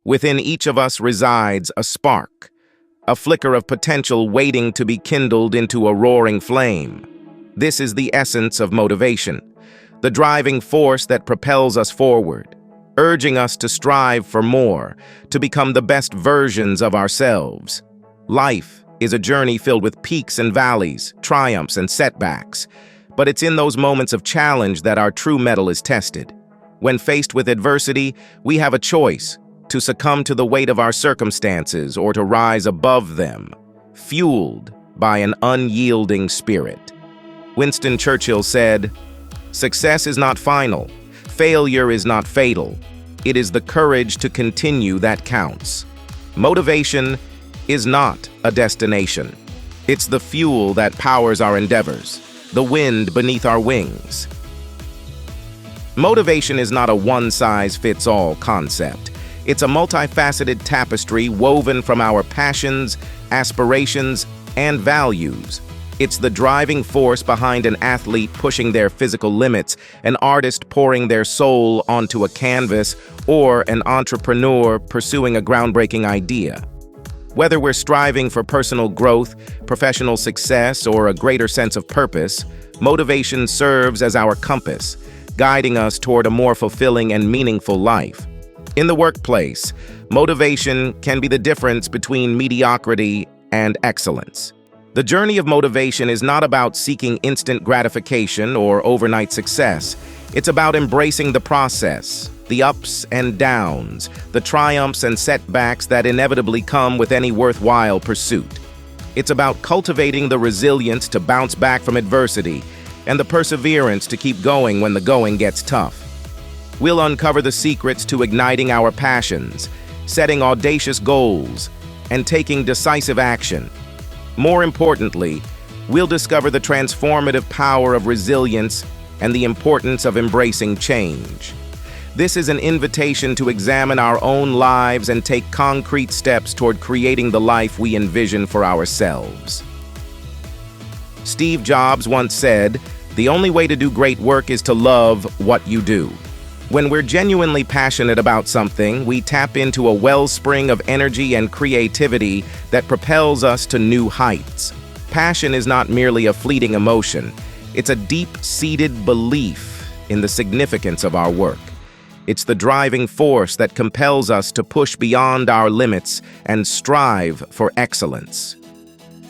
Within each of us resides a spark, a flicker of potential waiting to be kindled into a roaring flame. This is the essence of motivation, the driving force that propels us forward, urging us to strive for more, to become the best versions of ourselves. Life is a journey filled with peaks and valleys, triumphs and setbacks, but it's in those moments of challenge that our true mettle is tested. When faced with adversity, we have a choice: to succumb to the weight of our circumstances or to rise above them, fueled by an unyielding spirit. Winston Churchill said, "Success is not final. Failure is not fatal. It is the courage to continue that counts." Motivation is not a destination. It's the fuel that powers our endeavors, the wind beneath our wings. Motivation is not a one-size-fits-all concept. It's a multifaceted tapestry woven from our passions, aspirations, and values. It's the driving force behind an athlete pushing their physical limits, an artist pouring their soul onto a canvas, or an entrepreneur pursuing a groundbreaking idea. Whether we're striving for personal growth, professional success, or a greater sense of purpose, motivation serves as our compass, guiding us toward a more fulfilling and meaningful life. In the workplace, motivation can be the difference between mediocrity and excellence. The journey of motivation is not about seeking instant gratification or overnight success. It's about embracing the process, the ups and downs, the triumphs and setbacks that inevitably come with any worthwhile pursuit. It's about cultivating the resilience to bounce back from adversity and the perseverance to keep going when the going gets tough. We'll uncover the secrets to igniting our passions, setting audacious goals, and taking decisive action. More importantly, we'll discover the transformative power of resilience and the importance of embracing change. This is an invitation to examine our own lives and take concrete steps toward creating the life we envision for ourselves. Steve Jobs once said, "The only way to do great work is to love what you do." When we're genuinely passionate about something, we tap into a wellspring of energy and creativity that propels us to new heights. Passion is not merely a fleeting emotion. It's a deep-seated belief in the significance of our work. It's the driving force that compels us to push beyond our limits and strive for excellence.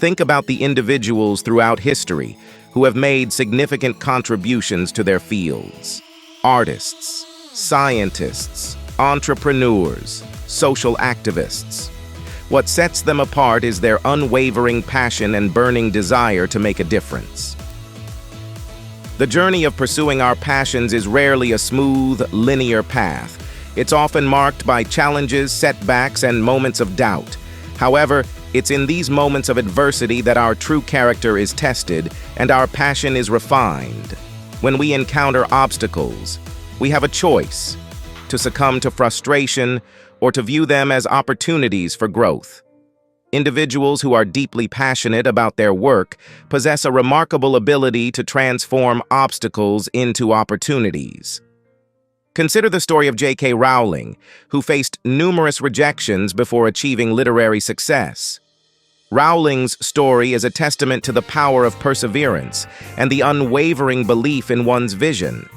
Think about the individuals throughout history who have made significant contributions to their fields. Artists, scientists, entrepreneurs, social activists. What sets them apart is their unwavering passion and burning desire to make a difference. The journey of pursuing our passions is rarely a smooth, linear path. It's often marked by challenges, setbacks, and moments of doubt. However, it's in these moments of adversity that our true character is tested and our passion is refined. When we encounter obstacles, we have a choice: to succumb to frustration or to view them as opportunities for growth. Individuals who are deeply passionate about their work possess a remarkable ability to transform obstacles into opportunities. Consider the story of J.K. Rowling, who faced numerous rejections before achieving literary success. Rowling's story is a testament to the power of perseverance and the unwavering belief in one's vision.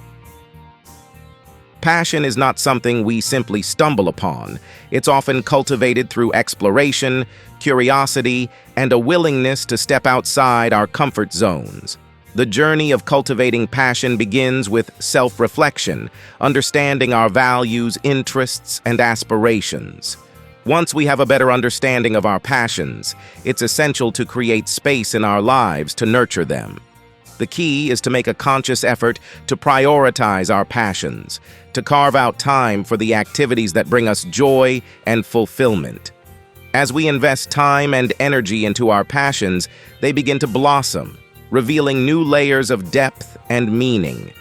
Passion is not something we simply stumble upon. It's often cultivated through exploration, curiosity, and a willingness to step outside our comfort zones. The journey of cultivating passion begins with self-reflection, understanding our values, interests, and aspirations. Once we have a better understanding of our passions, it's essential to create space in our lives to nurture them. The key is to make a conscious effort to prioritize our passions, to carve out time for the activities that bring us joy and fulfillment. As we invest time and energy into our passions, they begin to blossom, revealing new layers of depth and meaning.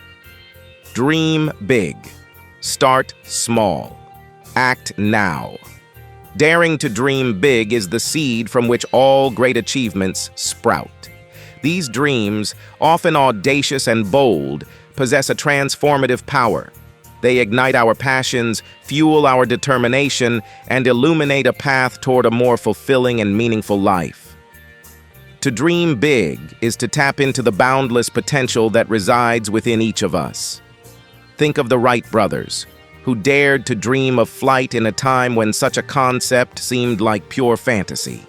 Dream big. Start small. Act now. Daring to dream big is the seed from which all great achievements sprout. These dreams, often audacious and bold, possess a transformative power. They ignite our passions, fuel our determination, and illuminate a path toward a more fulfilling and meaningful life. To dream big is to tap into the boundless potential that resides within each of us. Think of the Wright brothers, who dared to dream of flight in a time when such a concept seemed like pure fantasy.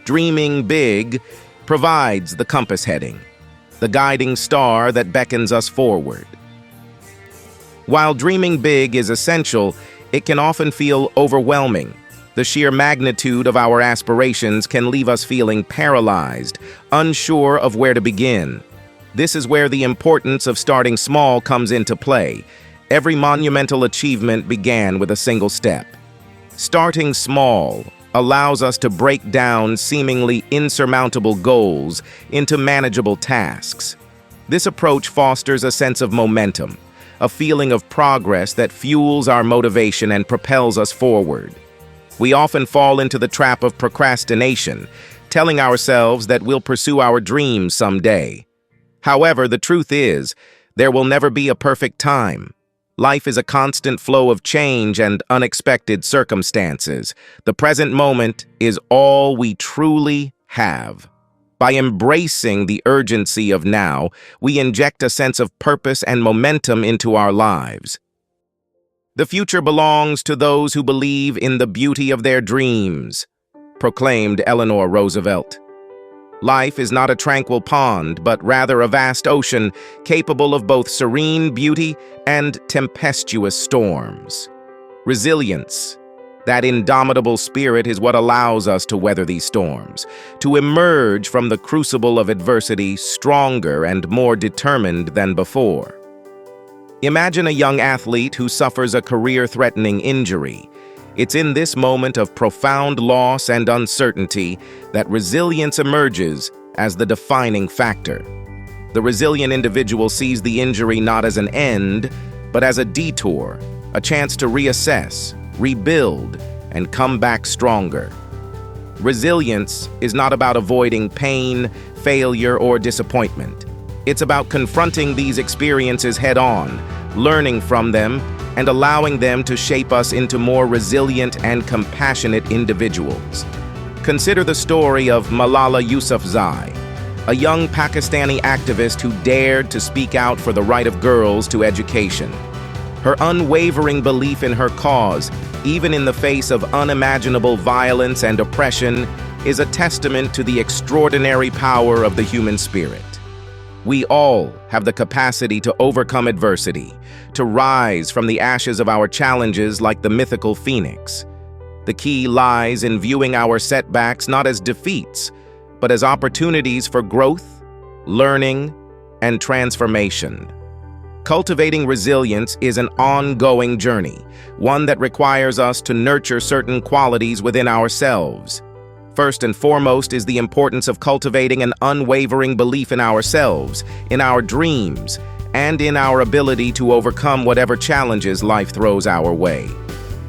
Dreaming big provides the compass heading, the guiding star that beckons us forward. While dreaming big is essential, it can often feel overwhelming. The sheer magnitude of our aspirations can leave us feeling paralyzed, unsure of where to begin. This is where the importance of starting small comes into play. Every monumental achievement began with a single step. Starting small allows us to break down seemingly insurmountable goals into manageable tasks. This approach fosters a sense of momentum, a feeling of progress that fuels our motivation and propels us forward. We often fall into the trap of procrastination, telling ourselves that we'll pursue our dreams someday. However, the truth is, there will never be a perfect time. Life is a constant flow of change and unexpected circumstances. The present moment is all we truly have. By embracing the urgency of now, we inject a sense of purpose and momentum into our lives. The future belongs to those who believe in the beauty of their dreams, proclaimed Eleanor Roosevelt. Life is not a tranquil pond, but rather a vast ocean capable of both serene beauty and tempestuous storms. Resilience, that indomitable spirit, is what allows us to weather these storms, to emerge from the crucible of adversity stronger and more determined than before. Imagine a young athlete who suffers a career-threatening injury. It's in this moment of profound loss and uncertainty that resilience emerges as the defining factor. The resilient individual sees the injury not as an end, but as a detour, a chance to reassess, rebuild, and come back stronger. Resilience is not about avoiding pain, failure, or disappointment. It's about confronting these experiences head-on, learning from them, and allowing them to shape us into more resilient and compassionate individuals. Consider the story of Malala Yousafzai, a young Pakistani activist who dared to speak out for the right of girls to education. Her unwavering belief in her cause, even in the face of unimaginable violence and oppression, is a testament to the extraordinary power of the human spirit. We all have the capacity to overcome adversity, to rise from the ashes of our challenges like the mythical phoenix. The key lies in viewing our setbacks not as defeats, but as opportunities for growth, learning, and transformation. Cultivating resilience is an ongoing journey, one that requires us to nurture certain qualities within ourselves. First and foremost is the importance of cultivating an unwavering belief in ourselves, in our dreams, and in our ability to overcome whatever challenges life throws our way.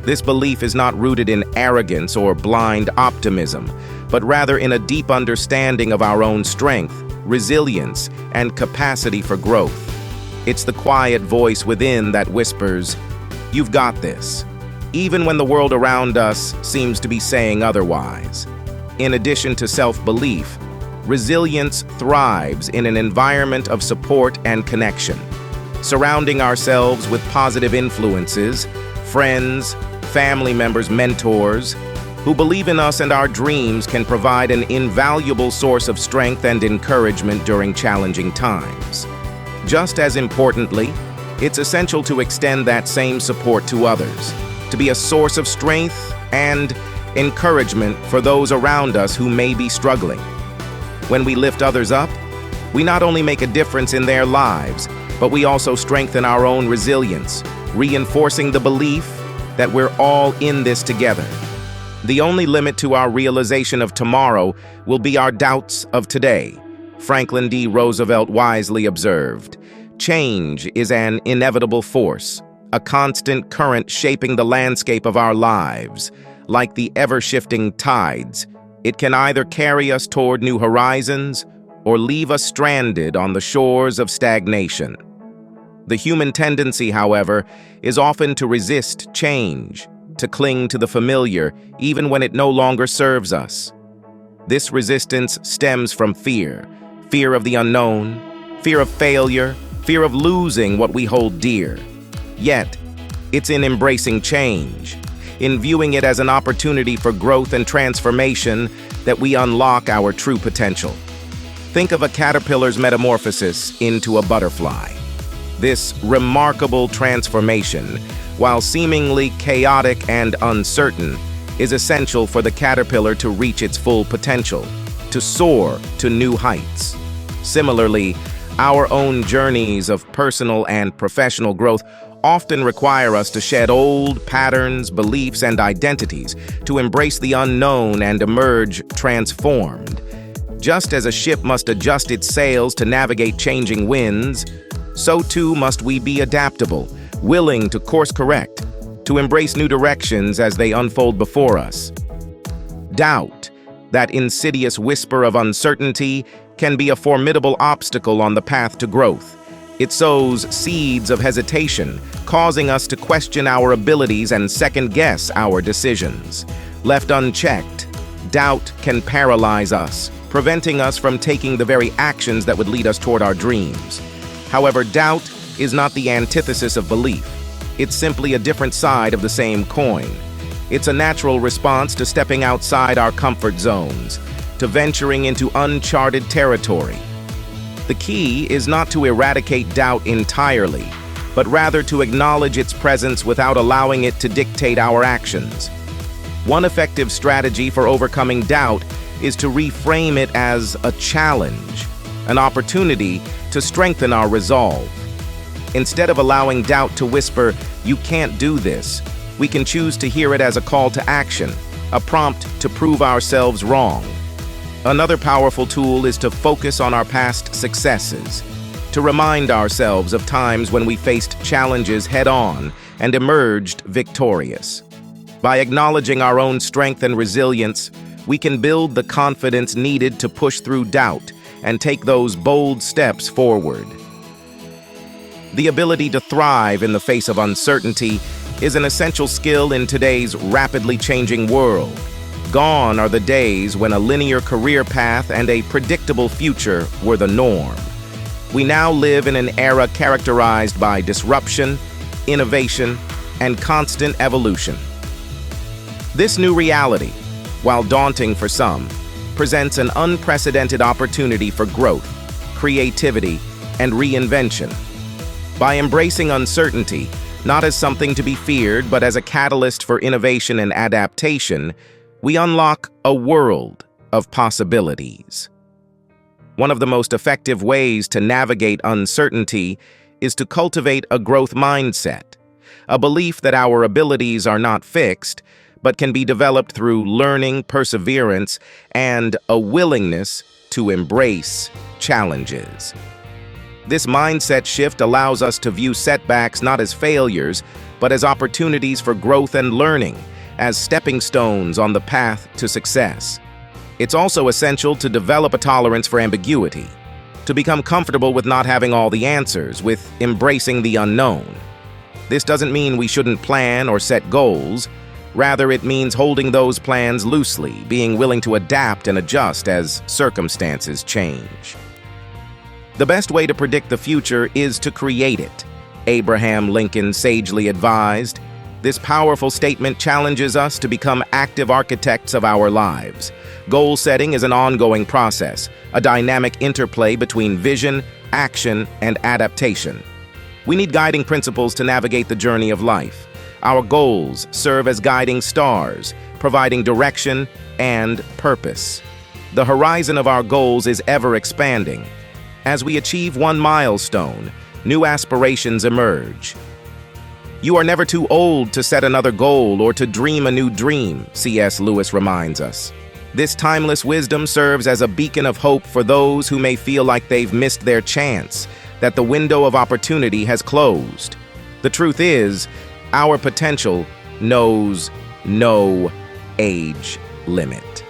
This belief is not rooted in arrogance or blind optimism, but rather in a deep understanding of our own strength, resilience, and capacity for growth. It's the quiet voice within that whispers, "You've got this," even when the world around us seems to be saying otherwise. In addition to self-belief, resilience thrives in an environment of support and connection. Surrounding ourselves with positive influences, friends, family members, mentors, who believe in us and our dreams can provide an invaluable source of strength and encouragement during challenging times. Just as importantly, it's essential to extend that same support to others, to be a source of strength and encouragement for those around us who may be struggling. When we lift others up, we not only make a difference in their lives, but we also strengthen our own resilience, reinforcing the belief that we're all in this together. The only limit to our realization of tomorrow will be our doubts of today. Franklin D. Roosevelt wisely observed, "Change is an inevitable force, a constant current shaping the landscape of our lives. Like the ever-shifting tides, it can either carry us toward new horizons or leave us stranded on the shores of stagnation." The human tendency, however, is often to resist change, to cling to the familiar, even when it no longer serves us. This resistance stems from fear of the unknown, fear of failure, fear of losing what we hold dear. Yet, it's in embracing change, in viewing it as an opportunity for growth and transformation that we unlock our true potential. Think of a caterpillar's metamorphosis into a butterfly. This remarkable transformation, while seemingly chaotic and uncertain, is essential for the caterpillar to reach its full potential, to soar to new heights. Similarly, our own journeys of personal and professional growth often require us to shed old patterns, beliefs, and identities to embrace the unknown and emerge transformed. Just as a ship must adjust its sails to navigate changing winds, so too must we be adaptable, willing to course correct, to embrace new directions as they unfold before us. Doubt, that insidious whisper of uncertainty, can be a formidable obstacle on the path to growth. It sows seeds of hesitation, causing us to question our abilities and second-guess our decisions. Left unchecked, doubt can paralyze us, preventing us from taking the very actions that would lead us toward our dreams. However, doubt is not the antithesis of belief. It's simply a different side of the same coin. It's a natural response to stepping outside our comfort zones, to venturing into uncharted territory. The key is not to eradicate doubt entirely, but rather to acknowledge its presence without allowing it to dictate our actions. One effective strategy for overcoming doubt is to reframe it as a challenge, an opportunity to strengthen our resolve. Instead of allowing doubt to whisper, "You can't do this," we can choose to hear it as a call to action, a prompt to prove ourselves wrong. Another powerful tool is to focus on our past successes, to remind ourselves of times when we faced challenges head-on and emerged victorious. By acknowledging our own strength and resilience, we can build the confidence needed to push through doubt and take those bold steps forward. The ability to thrive in the face of uncertainty is an essential skill in today's rapidly changing world. Gone are the days when a linear career path and a predictable future were the norm. We now live in an era characterized by disruption, innovation, and constant evolution. This new reality, while daunting for some, presents an unprecedented opportunity for growth, creativity, and reinvention. By embracing uncertainty, not as something to be feared, but as a catalyst for innovation and adaptation, we unlock a world of possibilities. One of the most effective ways to navigate uncertainty is to cultivate a growth mindset, a belief that our abilities are not fixed, but can be developed through learning, perseverance, and a willingness to embrace challenges. This mindset shift allows us to view setbacks not as failures, but as opportunities for growth and learning, as stepping stones on the path to success. It's also essential to develop a tolerance for ambiguity, to become comfortable with not having all the answers, with embracing the unknown. This doesn't mean we shouldn't plan or set goals. Rather, it means holding those plans loosely, being willing to adapt and adjust as circumstances change. The best way to predict the future is to create it, Abraham Lincoln sagely advised. This powerful statement challenges us to become active architects of our lives. Goal setting is an ongoing process, a dynamic interplay between vision, action, and adaptation. We need guiding principles to navigate the journey of life. Our goals serve as guiding stars, providing direction and purpose. The horizon of our goals is ever expanding. As we achieve one milestone, new aspirations emerge. You are never too old to set another goal or to dream a new dream, C.S. Lewis reminds us. This timeless wisdom serves as a beacon of hope for those who may feel like they've missed their chance, that the window of opportunity has closed. The truth is, our potential knows no age limit.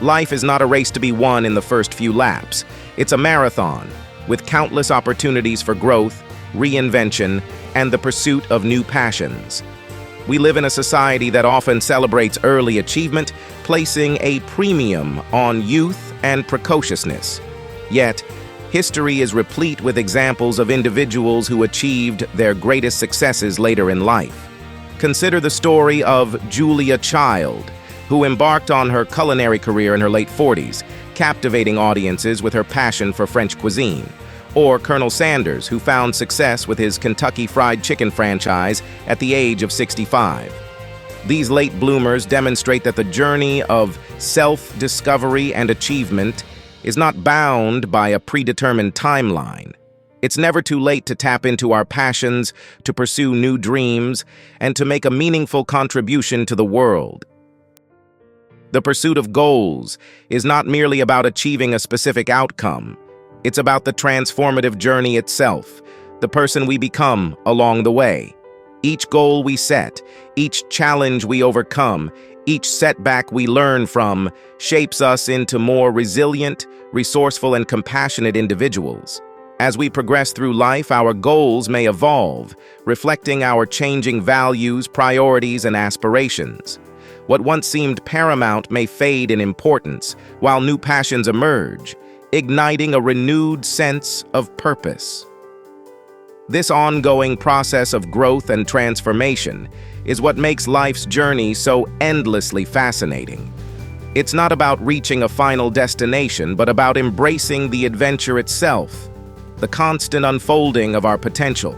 Life is not a race to be won in the first few laps. It's a marathon, with countless opportunities for growth, reinvention, and the pursuit of new passions. We live in a society that often celebrates early achievement, placing a premium on youth and precociousness. Yet, history is replete with examples of individuals who achieved their greatest successes later in life. Consider the story of Julia Child, who embarked on her culinary career in her late 40s, captivating audiences with her passion for French cuisine. Or Colonel Sanders, who found success with his Kentucky Fried Chicken franchise at the age of 65. These late bloomers demonstrate that the journey of self-discovery and achievement is not bound by a predetermined timeline. It's never too late to tap into our passions, to pursue new dreams, and to make a meaningful contribution to the world. The pursuit of goals is not merely about achieving a specific outcome. It's about the transformative journey itself, the person we become along the way. Each goal we set, each challenge we overcome, each setback we learn from, shapes us into more resilient, resourceful, and compassionate individuals. As we progress through life, our goals may evolve, reflecting our changing values, priorities, and aspirations. What once seemed paramount may fade in importance, while new passions emerge, igniting a renewed sense of purpose. This ongoing process of growth and transformation is what makes life's journey so endlessly fascinating. It's not about reaching a final destination, but about embracing the adventure itself, the constant unfolding of our potential.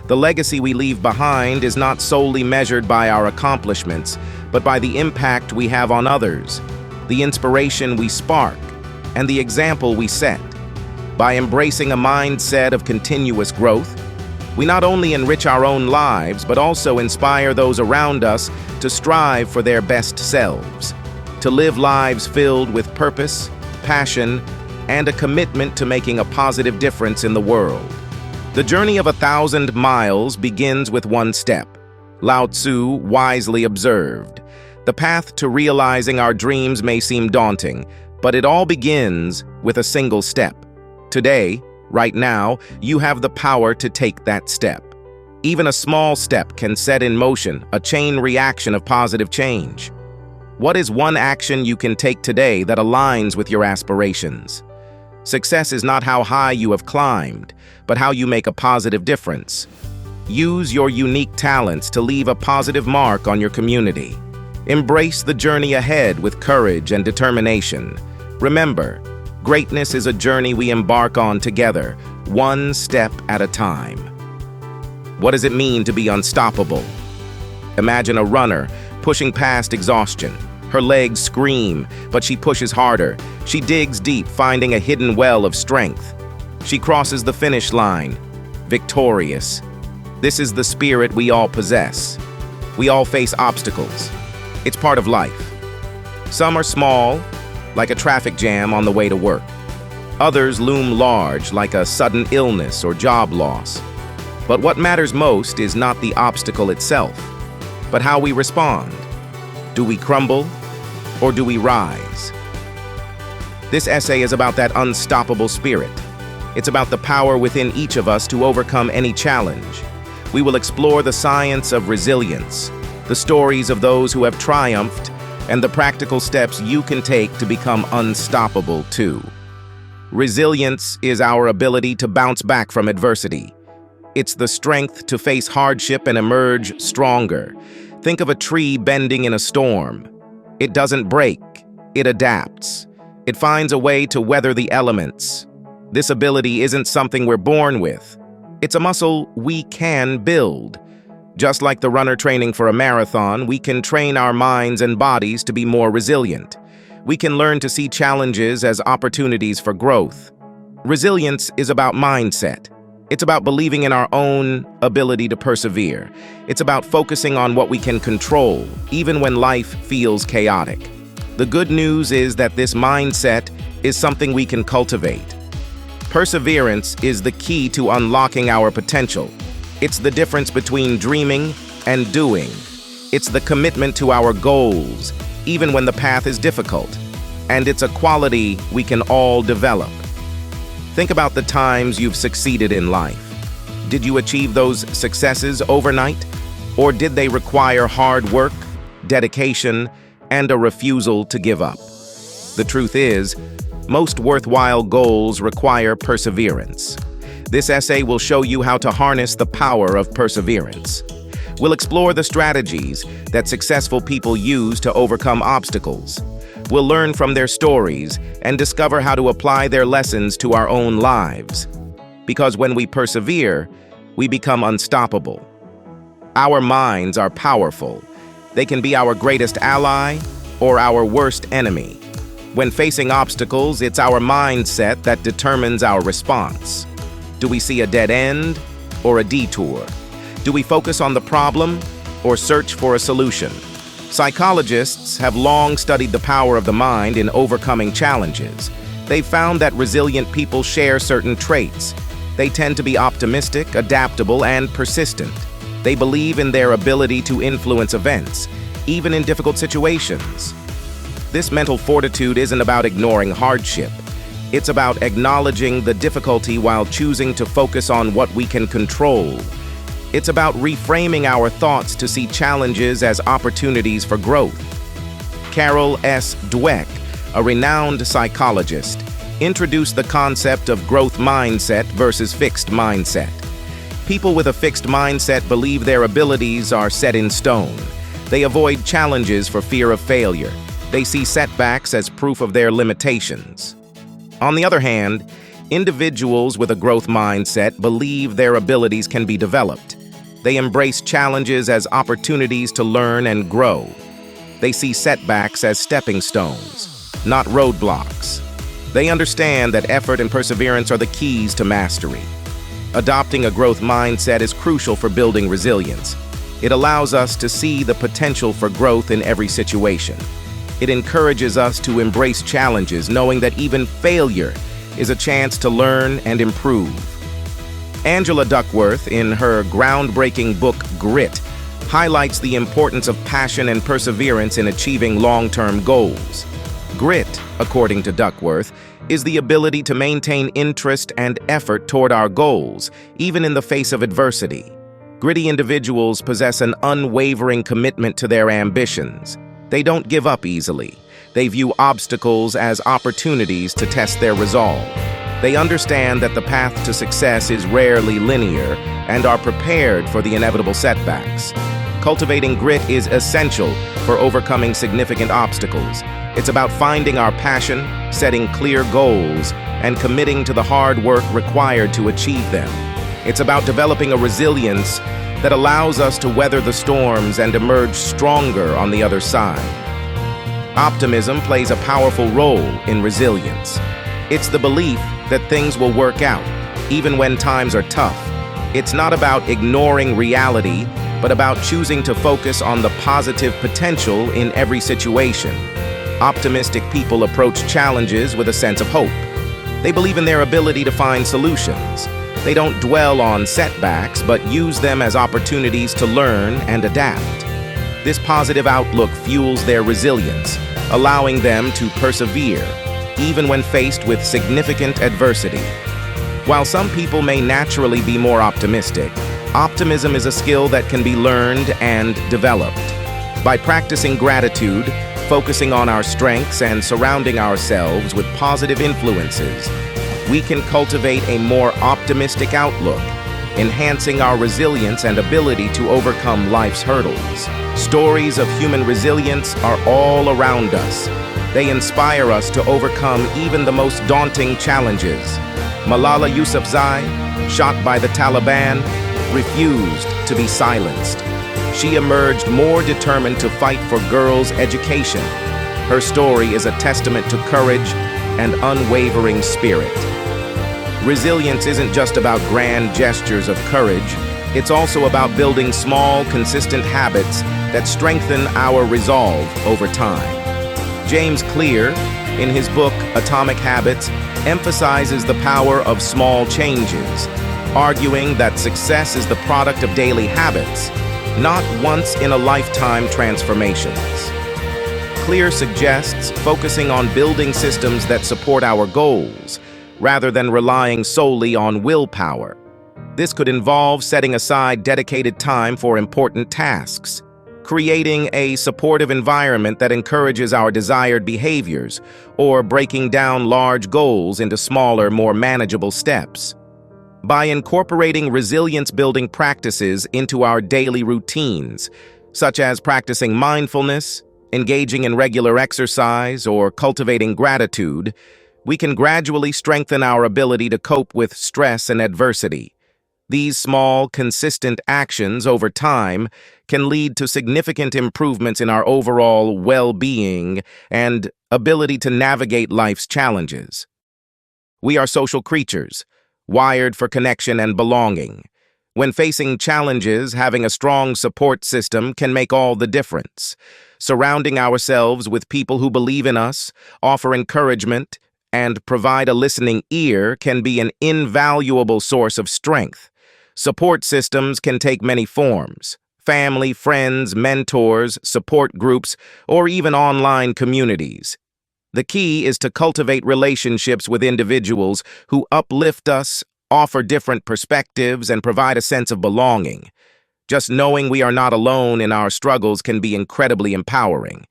The legacy we leave behind is not solely measured by our accomplishments, but by the impact we have on others, the inspiration we spark, and the example we set. By embracing a mindset of continuous growth, we not only enrich our own lives, but also inspire those around us to strive for their best selves, to live lives filled with purpose, passion, and a commitment to making a positive difference in the world. The journey of 1,000 miles begins with one step. Lao Tzu wisely observed, "The path to realizing our dreams may seem daunting, but it all begins with a single step." Today, right now, you have the power to take that step. Even a small step can set in motion a chain reaction of positive change. What is one action you can take today that aligns with your aspirations? Success is not how high you have climbed, but how you make a positive difference. Use your unique talents to leave a positive mark on your community. Embrace the journey ahead with courage and determination. Remember, greatness is a journey we embark on together, one step at a time. What does it mean to be unstoppable? Imagine a runner pushing past exhaustion. Her legs scream, but she pushes harder. She digs deep, finding a hidden well of strength. She crosses the finish line, victorious. This is the spirit we all possess. We all face obstacles. It's part of life. Some are small, like a traffic jam on the way to work. Others loom large, like a sudden illness or job loss. But what matters most is not the obstacle itself, but how we respond. Do we crumble, or do we rise? This essay is about that unstoppable spirit. It's about the power within each of us to overcome any challenge. We will explore the science of resilience, the stories of those who have triumphed, and the practical steps you can take to become unstoppable too. Resilience is our ability to bounce back from adversity. It's the strength to face hardship and emerge stronger. Think of a tree bending in a storm. It doesn't break, it adapts. It finds a way to weather the elements. This ability isn't something we're born with. It's a muscle we can build. Just like the runner training for a marathon, we can train our minds and bodies to be more resilient. We can learn to see challenges as opportunities for growth. Resilience is about mindset. It's about believing in our own ability to persevere. It's about focusing on what we can control, even when life feels chaotic. The good news is that this mindset is something we can cultivate. Perseverance is the key to unlocking our potential. It's the difference between dreaming and doing. It's the commitment to our goals, even when the path is difficult. And it's a quality we can all develop. Think about the times you've succeeded in life. Did you achieve those successes overnight? Or did they require hard work, dedication, and a refusal to give up? The truth is, most worthwhile goals require perseverance. This essay will show you how to harness the power of perseverance. We'll explore the strategies that successful people use to overcome obstacles. We'll learn from their stories and discover how to apply their lessons to our own lives. Because when we persevere, we become unstoppable. Our minds are powerful. They can be our greatest ally or our worst enemy. When facing obstacles, it's our mindset that determines our response. Do we see a dead end or a detour? Do we focus on the problem or search for a solution? Psychologists have long studied the power of the mind in overcoming challenges. They've found that resilient people share certain traits. They tend to be optimistic, adaptable, and persistent. They believe in their ability to influence events, even in difficult situations. This mental fortitude isn't about ignoring hardship. It's about acknowledging the difficulty while choosing to focus on what we can control. It's about reframing our thoughts to see challenges as opportunities for growth. Carol S. Dweck, a renowned psychologist, introduced the concept of growth mindset versus fixed mindset. People with a fixed mindset believe their abilities are set in stone. They avoid challenges for fear of failure. They see setbacks as proof of their limitations. On the other hand, individuals with a growth mindset believe their abilities can be developed. They embrace challenges as opportunities to learn and grow. They see setbacks as stepping stones, not roadblocks. They understand that effort and perseverance are the keys to mastery. Adopting a growth mindset is crucial for building resilience. It allows us to see the potential for growth in every situation. It encourages us to embrace challenges, knowing that even failure is a chance to learn and improve. Angela Duckworth, in her groundbreaking book, Grit, highlights the importance of passion and perseverance in achieving long-term goals. Grit, according to Duckworth, is the ability to maintain interest and effort toward our goals, even in the face of adversity. Gritty individuals possess an unwavering commitment to their ambitions. They don't give up easily. They view obstacles as opportunities to test their resolve. They understand that the path to success is rarely linear and are prepared for the inevitable setbacks. Cultivating grit is essential for overcoming significant obstacles. It's about finding our passion, setting clear goals, and committing to the hard work required to achieve them. It's about developing a resilience that allows us to weather the storms and emerge stronger on the other side. Optimism plays a powerful role in resilience. It's the belief that things will work out, even when times are tough. It's not about ignoring reality, but about choosing to focus on the positive potential in every situation. Optimistic people approach challenges with a sense of hope. They believe in their ability to find solutions. They don't dwell on setbacks, but use them as opportunities to learn and adapt. This positive outlook fuels their resilience, allowing them to persevere, even when faced with significant adversity. While some people may naturally be more optimistic, optimism is a skill that can be learned and developed. By practicing gratitude, focusing on our strengths, and surrounding ourselves with positive influences, we can cultivate a more optimistic outlook, enhancing our resilience and ability to overcome life's hurdles. Stories of human resilience are all around us. They inspire us to overcome even the most daunting challenges. Malala Yousafzai, shot by the Taliban, refused to be silenced. She emerged more determined to fight for girls' education. Her story is a testament to courage and unwavering spirit. Resilience isn't just about grand gestures of courage. It's also about building small, consistent habits that strengthen our resolve over time. James Clear, in his book Atomic Habits, emphasizes the power of small changes, arguing that success is the product of daily habits, not once-in-a-lifetime transformations. Clear suggests focusing on building systems that support our goals, rather than relying solely on willpower. This could involve setting aside dedicated time for important tasks, creating a supportive environment that encourages our desired behaviors, or breaking down large goals into smaller, more manageable steps. By incorporating resilience-building practices into our daily routines, such as practicing mindfulness, engaging in regular exercise, or cultivating gratitude, we can gradually strengthen our ability to cope with stress and adversity. These small, consistent actions over time can lead to significant improvements in our overall well-being and ability to navigate life's challenges. We are social creatures, wired for connection and belonging. When facing challenges, having a strong support system can make all the difference. Surrounding ourselves with people who believe in us, offer encouragement, and provide a listening ear can be an invaluable source of strength. Support systems can take many forms: family, friends, mentors, support groups, or even online communities. The key is to cultivate relationships with individuals who uplift us, offer different perspectives, and provide a sense of belonging. Just knowing we are not alone in our struggles can be incredibly empowering.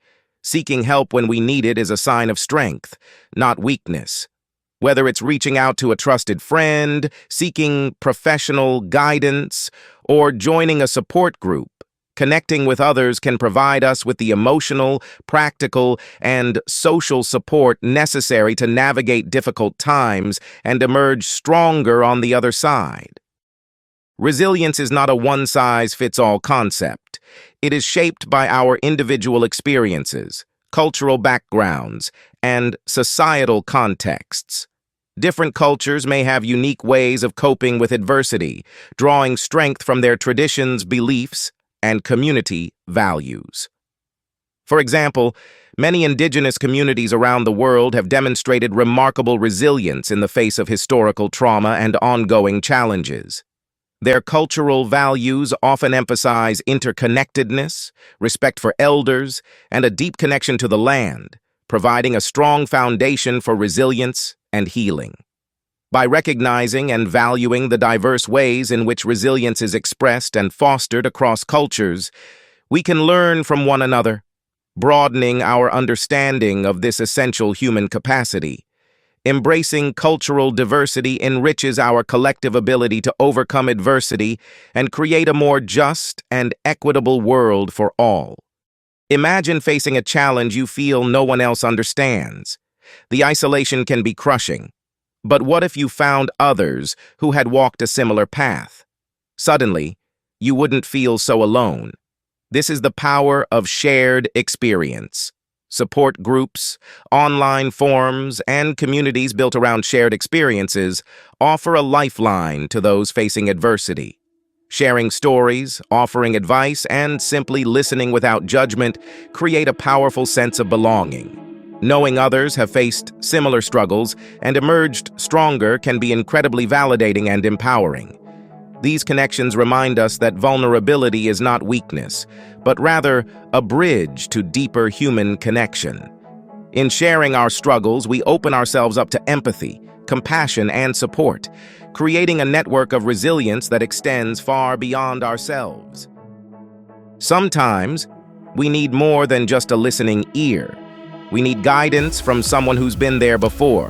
Seeking help when we need it is a sign of strength, not weakness. Whether it's reaching out to a trusted friend, seeking professional guidance, or joining a support group, connecting with others can provide us with the emotional, practical, and social support necessary to navigate difficult times and emerge stronger on the other side. Resilience is not a one-size-fits-all concept. It is shaped by our individual experiences, cultural backgrounds, and societal contexts. Different cultures may have unique ways of coping with adversity, drawing strength from their traditions, beliefs, and community values. For example, many indigenous communities around the world have demonstrated remarkable resilience in the face of historical trauma and ongoing challenges. Their cultural values often emphasize interconnectedness, respect for elders, and a deep connection to the land, providing a strong foundation for resilience and healing. By recognizing and valuing the diverse ways in which resilience is expressed and fostered across cultures, we can learn from one another, broadening our understanding of this essential human capacity. Embracing cultural diversity enriches our collective ability to overcome adversity and create a more just and equitable world for all. Imagine facing a challenge you feel no one else understands. The isolation can be crushing. But what if you found others who had walked a similar path? Suddenly, you wouldn't feel so alone. This is the power of shared experience. Support groups, online forums, and communities built around shared experiences offer a lifeline to those facing adversity. Sharing stories, offering advice, and simply listening without judgment create a powerful sense of belonging. Knowing others have faced similar struggles and emerged stronger can be incredibly validating and empowering. These connections remind us that vulnerability is not weakness, but rather a bridge to deeper human connection. In sharing our struggles, we open ourselves up to empathy, compassion, and support, creating a network of resilience that extends far beyond ourselves. Sometimes, we need more than just a listening ear. We need guidance from someone who's been there before.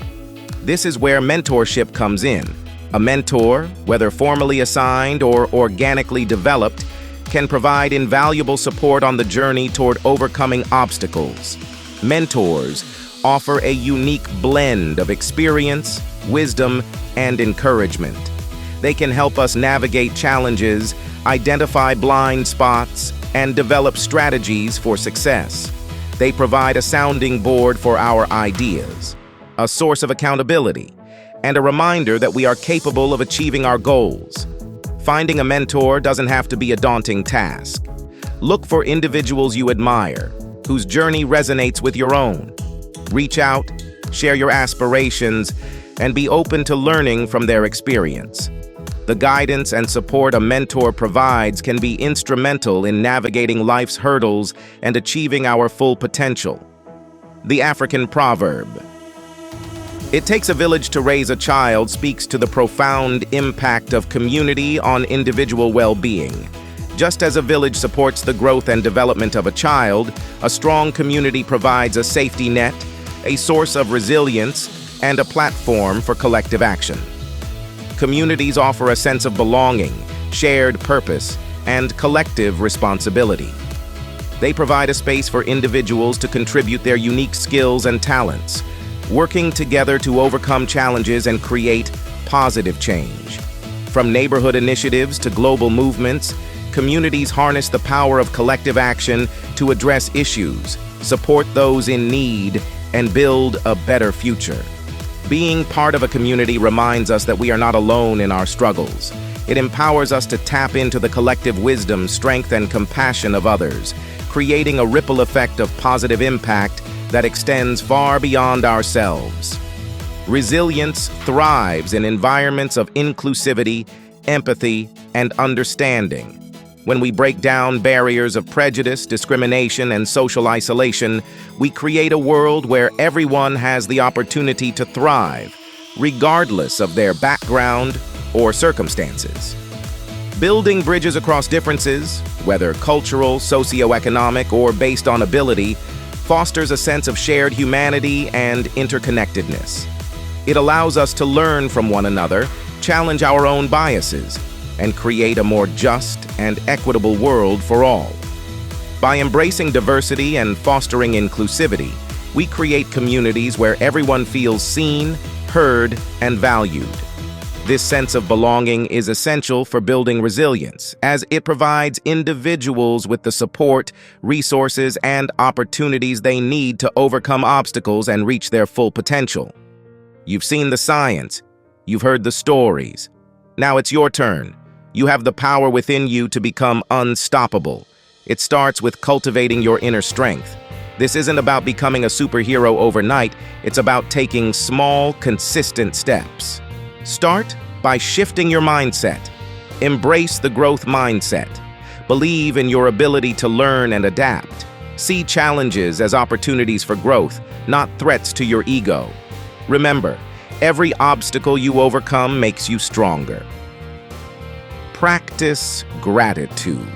This is where mentorship comes in. A mentor, whether formally assigned or organically developed, can provide invaluable support on the journey toward overcoming obstacles. Mentors offer a unique blend of experience, wisdom, and encouragement. They can help us navigate challenges, identify blind spots, and develop strategies for success. They provide a sounding board for our ideas, a source of accountability, and a reminder that we are capable of achieving our goals. Finding a mentor doesn't have to be a daunting task. Look for individuals you admire, whose journey resonates with your own. Reach out, share your aspirations, and be open to learning from their experience. The guidance and support a mentor provides can be instrumental in navigating life's hurdles and achieving our full potential. The African proverb, It takes a village to raise a child speaks to the profound impact of community on individual well-being. Just as a village supports the growth and development of a child, a strong community provides a safety net, a source of resilience, and a platform for collective action. Communities offer a sense of belonging, shared purpose, and collective responsibility. They provide a space for individuals to contribute their unique skills and talents, working together to overcome challenges and create positive change. From neighborhood initiatives to global movements, communities harness the power of collective action to address issues, support those in need, and build a better future. Being part of a community reminds us that we are not alone in our struggles. It empowers us to tap into the collective wisdom, strength, and compassion of others, creating a ripple effect of positive impact that extends far beyond ourselves. Resilience thrives in environments of inclusivity, empathy, and understanding. When we break down barriers of prejudice, discrimination, and social isolation, we create a world where everyone has the opportunity to thrive, regardless of their background or circumstances. Building bridges across differences, whether cultural, socioeconomic, or based on ability, fosters a sense of shared humanity and interconnectedness. It allows us to learn from one another, challenge our own biases, and create a more just and equitable world for all. By embracing diversity and fostering inclusivity, we create communities where everyone feels seen, heard, and valued. This sense of belonging is essential for building resilience, as it provides individuals with the support, resources, and opportunities they need to overcome obstacles and reach their full potential. You've seen the science, you've heard the stories. Now it's your turn. You have the power within you to become unstoppable. It starts with cultivating your inner strength. This isn't about becoming a superhero overnight, it's about taking small, consistent steps. Start by shifting your mindset. Embrace the growth mindset. Believe in your ability to learn and adapt. See challenges as opportunities for growth, not threats to your ego. Remember, every obstacle you overcome makes you stronger. Practice gratitude.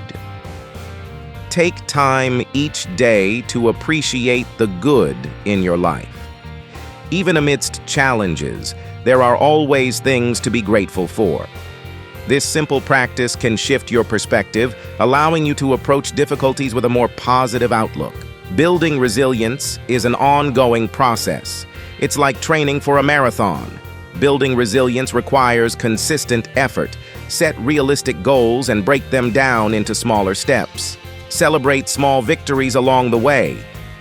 Take time each day to appreciate the good in your life. Even amidst challenges, there are always things to be grateful for. This simple practice can shift your perspective, allowing you to approach difficulties with a more positive outlook. Building resilience is an ongoing process. It's like training for a marathon. Building resilience requires consistent effort. Set realistic goals and break them down into smaller steps. Celebrate small victories along the way.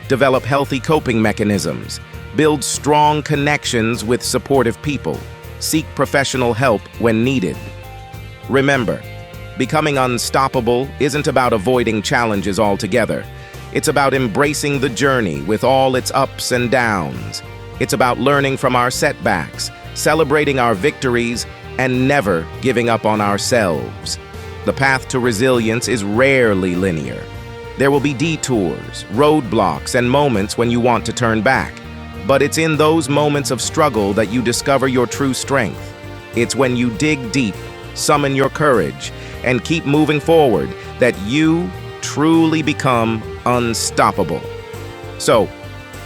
Develop healthy coping mechanisms. Build strong connections with supportive people. Seek professional help when needed. Remember, becoming unstoppable isn't about avoiding challenges altogether. It's about embracing the journey with all its ups and downs. It's about learning from our setbacks, celebrating our victories, and never giving up on ourselves. The path to resilience is rarely linear. There will be detours, roadblocks, and moments when you want to turn back. But it's in those moments of struggle that you discover your true strength. It's when you dig deep, summon your courage, and keep moving forward that you truly become unstoppable. So,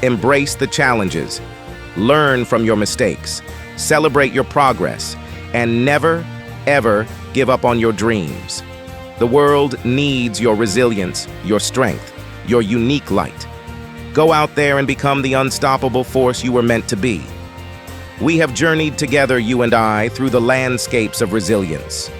embrace the challenges, learn from your mistakes, celebrate your progress, and never, ever give up on your dreams. The world needs your resilience, your strength, your unique light. Go out there and become the unstoppable force you were meant to be. We have journeyed together, you and I, through the landscapes of resilience.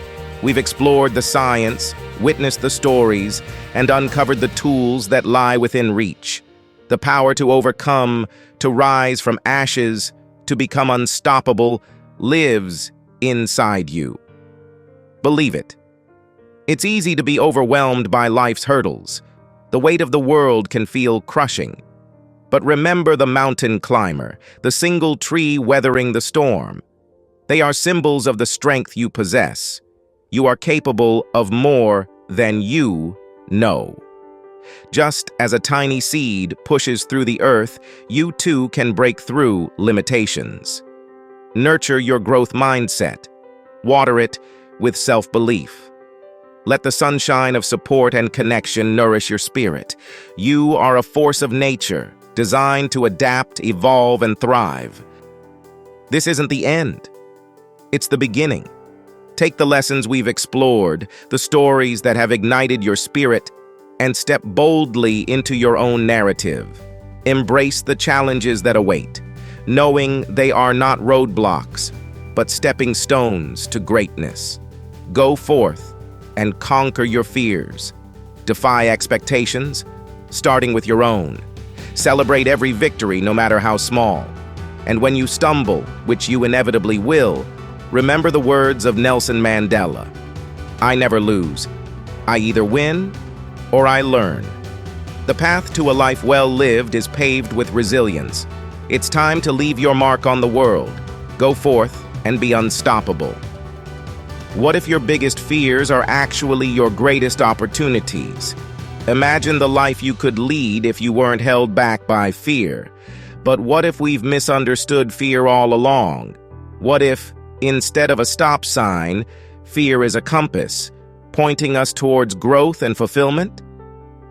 We've explored the science, witnessed the stories, and uncovered the tools that lie within reach. The power to overcome, to rise from ashes, to become unstoppable, lives inside you. Believe it. It's easy to be overwhelmed by life's hurdles. The weight of the world can feel crushing. But remember the mountain climber, the single tree weathering the storm. They are symbols of the strength you possess. You are capable of more than you know. Just as a tiny seed pushes through the earth, you too can break through limitations. Nurture your growth mindset. Water it with self-belief. Let the sunshine of support and connection nourish your spirit. You are a force of nature, designed to adapt, evolve, and thrive. This isn't the end. It's the beginning. Take the lessons we've explored, the stories that have ignited your spirit, and step boldly into your own narrative. Embrace the challenges that await, knowing they are not roadblocks, but stepping stones to greatness. Go forth and conquer your fears. Defy expectations, starting with your own. Celebrate every victory, no matter how small. And when you stumble, which you inevitably will, remember the words of Nelson Mandela. I never lose. I either win or I learn. The path to a life well lived is paved with resilience. It's time to leave your mark on the world. Go forth and be unstoppable. What if your biggest fears are actually your greatest opportunities? Imagine the life you could lead if you weren't held back by fear. But what if we've misunderstood fear all along? What if, instead of a stop sign, fear is a compass, pointing us towards growth and fulfillment?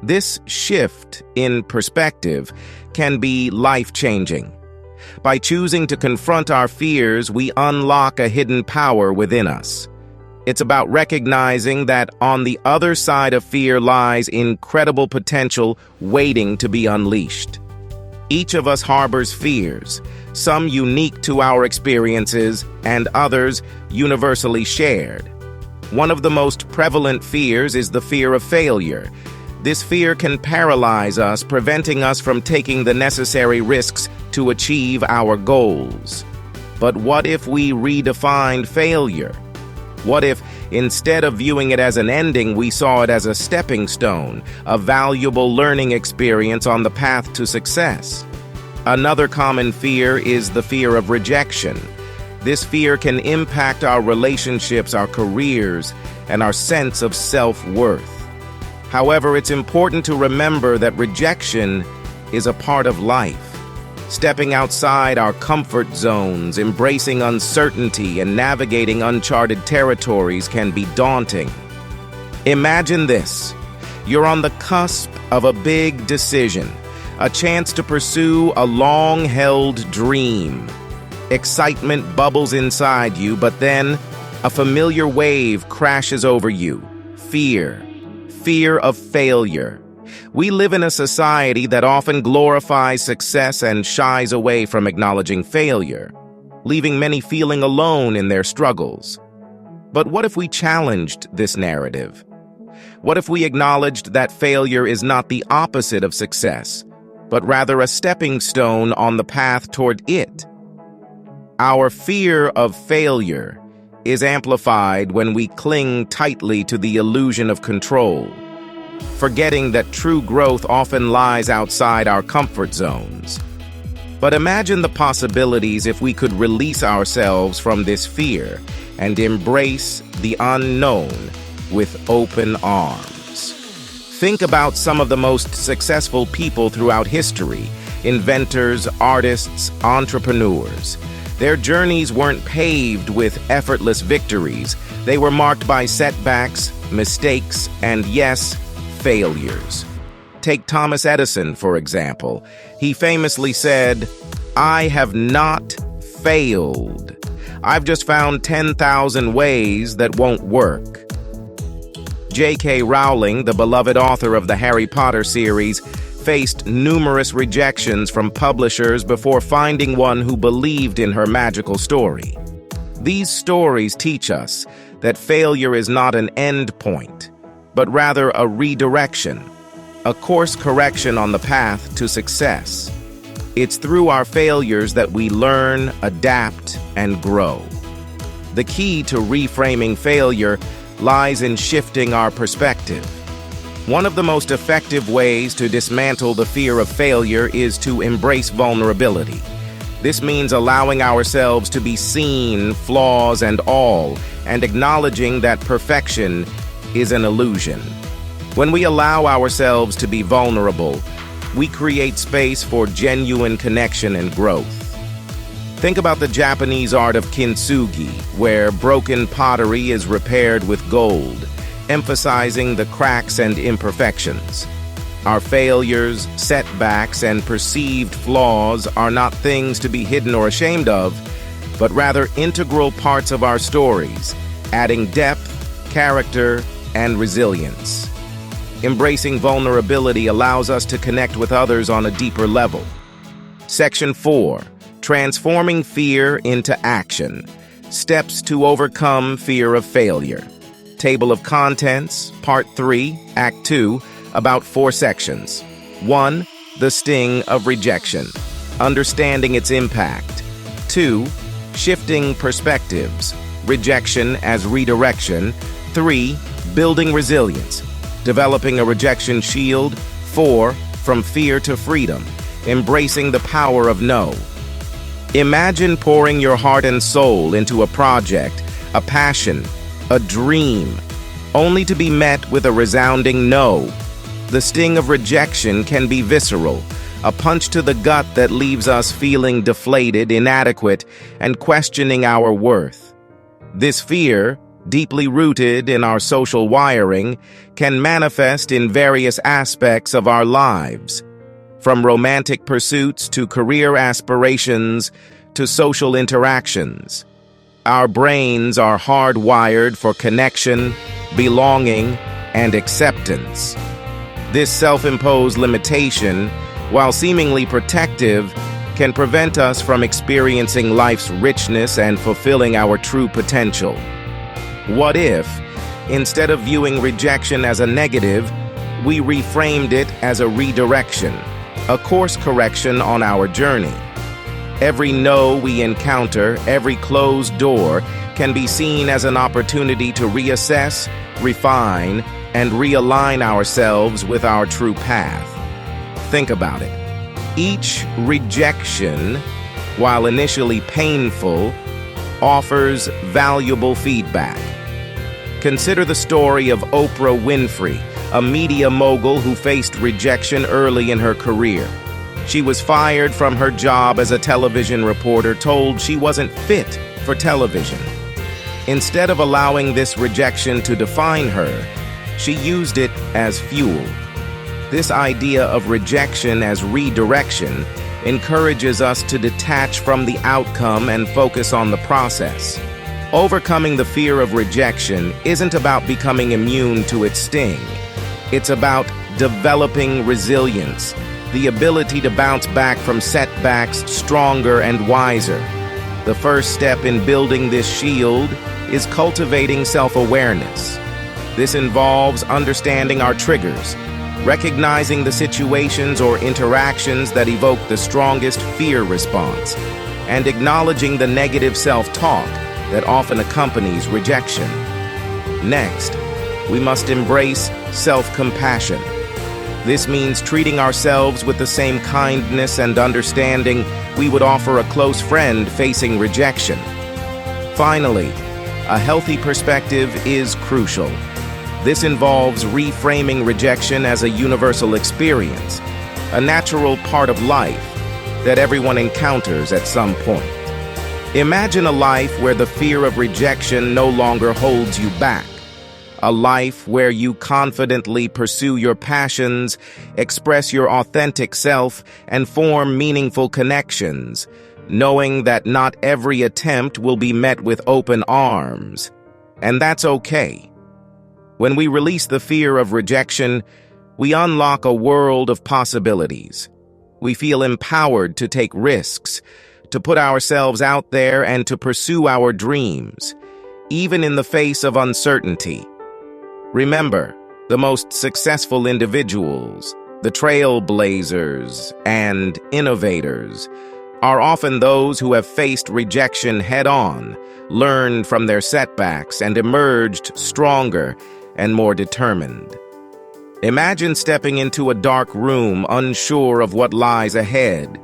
This shift in perspective can be life-changing. By choosing to confront our fears, we unlock a hidden power within us. It's about recognizing that on the other side of fear lies incredible potential waiting to be unleashed. Each of us harbors fears, some unique to our experiences and others universally shared. One of the most prevalent fears is the fear of failure. This fear can paralyze us, preventing us from taking the necessary risks to achieve our goals. But what if we redefined failure? What if, instead of viewing it as an ending, we saw it as a stepping stone, a valuable learning experience on the path to success? Another common fear is the fear of rejection. This fear can impact our relationships, our careers, and our sense of self-worth. However, it's important to remember that rejection is a part of life. Stepping outside our comfort zones, embracing uncertainty, and navigating uncharted territories can be daunting. Imagine this. You're on the cusp of a big decision, a chance to pursue a long-held dream. Excitement bubbles inside you, but then a familiar wave crashes over you. Fear of failure. We live in a society that often glorifies success and shies away from acknowledging failure, leaving many feeling alone in their struggles. But what if we challenged this narrative? What if we acknowledged that failure is not the opposite of success, but rather a stepping stone on the path toward it? Our fear of failure is amplified when we cling tightly to the illusion of control, forgetting that true growth often lies outside our comfort zones. But imagine the possibilities if we could release ourselves from this fear and embrace the unknown with open arms. Think about some of the most successful people throughout history: inventors, artists, entrepreneurs. Their journeys weren't paved with effortless victories. They were marked by setbacks, mistakes, and yes, failures. Take Thomas Edison, for example. He famously said, "I have not failed. I've just found 10,000 ways that won't work." J.K. Rowling, the beloved author of the Harry Potter series, faced numerous rejections from publishers before finding one who believed in her magical story. These stories teach us that failure is not an end point, but rather a redirection, a course correction on the path to success. It's through our failures that we learn, adapt, and grow. The key to reframing failure lies in shifting our perspective. One of the most effective ways to dismantle the fear of failure is to embrace vulnerability. This means allowing ourselves to be seen, flaws and all, and acknowledging that perfection is an illusion. When we allow ourselves to be vulnerable, we create space for genuine connection and growth. Think about the Japanese art of kintsugi, where broken pottery is repaired with gold, emphasizing the cracks and imperfections. Our failures, setbacks, and perceived flaws are not things to be hidden or ashamed of, but rather integral parts of our stories, adding depth, character, and resilience. Embracing vulnerability allows us to connect with others on a deeper level. Section 4. Transforming fear into action. Steps to overcome fear of failure. Table of Contents, Part 3, Act 2, about 4 sections. 1. The sting of rejection. Understanding its impact. 2. Shifting perspectives. Rejection as redirection. 3. Building resilience. Developing a rejection shield. 4. From fear to freedom. Embracing the power of no. Imagine pouring your heart and soul into a project, a passion, a dream, only to be met with a resounding no. The sting of rejection can be visceral, a punch to the gut that leaves us feeling deflated, inadequate, and questioning our worth. This fear, deeply rooted in our social wiring, can manifest in various aspects of our lives. From romantic pursuits to career aspirations to social interactions. Our brains are hardwired for connection, belonging, and acceptance. This self-imposed limitation, while seemingly protective, can prevent us from experiencing life's richness and fulfilling our true potential. What if, instead of viewing rejection as a negative, we reframed it as a redirection, a course correction on our journey? Every no we encounter, every closed door, can be seen as an opportunity to reassess, refine, and realign ourselves with our true path. Think about it. Each rejection, while initially painful, offers valuable feedback. Consider the story of Oprah Winfrey, a media mogul who faced rejection early in her career. She was fired from her job as a television reporter, told she wasn't fit for television. Instead of allowing this rejection to define her, she used it as fuel. This idea of rejection as redirection encourages us to detach from the outcome and focus on the process. Overcoming the fear of rejection isn't about becoming immune to its sting. It's about developing resilience, the ability to bounce back from setbacks stronger and wiser. The first step in building this shield is cultivating self-awareness. This involves understanding our triggers, recognizing the situations or interactions that evoke the strongest fear response, and acknowledging the negative self-talk that often accompanies rejection. Next, we must embrace self-compassion. This means treating ourselves with the same kindness and understanding we would offer a close friend facing rejection. Finally, a healthy perspective is crucial. This involves reframing rejection as a universal experience, a natural part of life that everyone encounters at some point. Imagine a life where the fear of rejection no longer holds you back. A life where you confidently pursue your passions, express your authentic self, and form meaningful connections, knowing that not every attempt will be met with open arms. And that's okay. When we release the fear of rejection, we unlock a world of possibilities. We feel empowered to take risks, to put ourselves out there and to pursue our dreams, even in the face of uncertainty. Remember, the most successful individuals, the trailblazers and innovators, are often those who have faced rejection head-on, learned from their setbacks, and emerged stronger and more determined. Imagine stepping into a dark room, unsure of what lies ahead.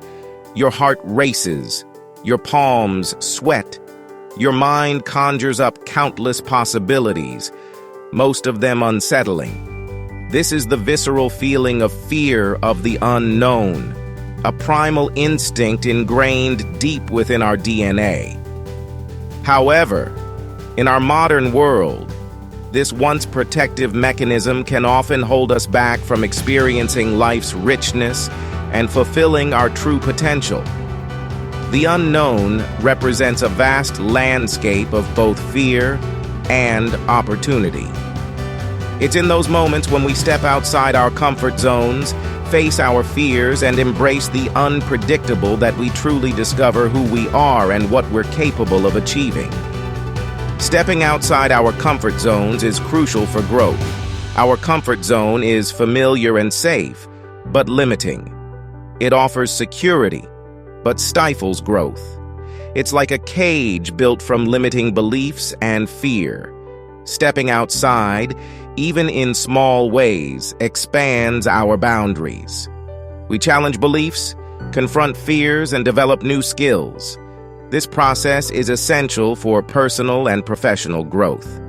Your heart races, your palms sweat, your mind conjures up countless possibilities, most of them unsettling. This is the visceral feeling of fear of the unknown, a primal instinct ingrained deep within our DNA. However, in our modern world, this once protective mechanism can often hold us back from experiencing life's richness and fulfilling our true potential. The unknown represents a vast landscape of both fear and opportunity. It's in those moments when we step outside our comfort zones, face our fears, and embrace the unpredictable that we truly discover who we are and what we're capable of achieving. Stepping outside our comfort zones is crucial for growth. Our comfort zone is familiar and safe, but limiting. It offers security, but stifles growth. It's like a cage built from limiting beliefs and fear. Stepping outside, even in small ways, expands our boundaries. We challenge beliefs, confront fears, and develop new skills. This process is essential for personal and professional growth.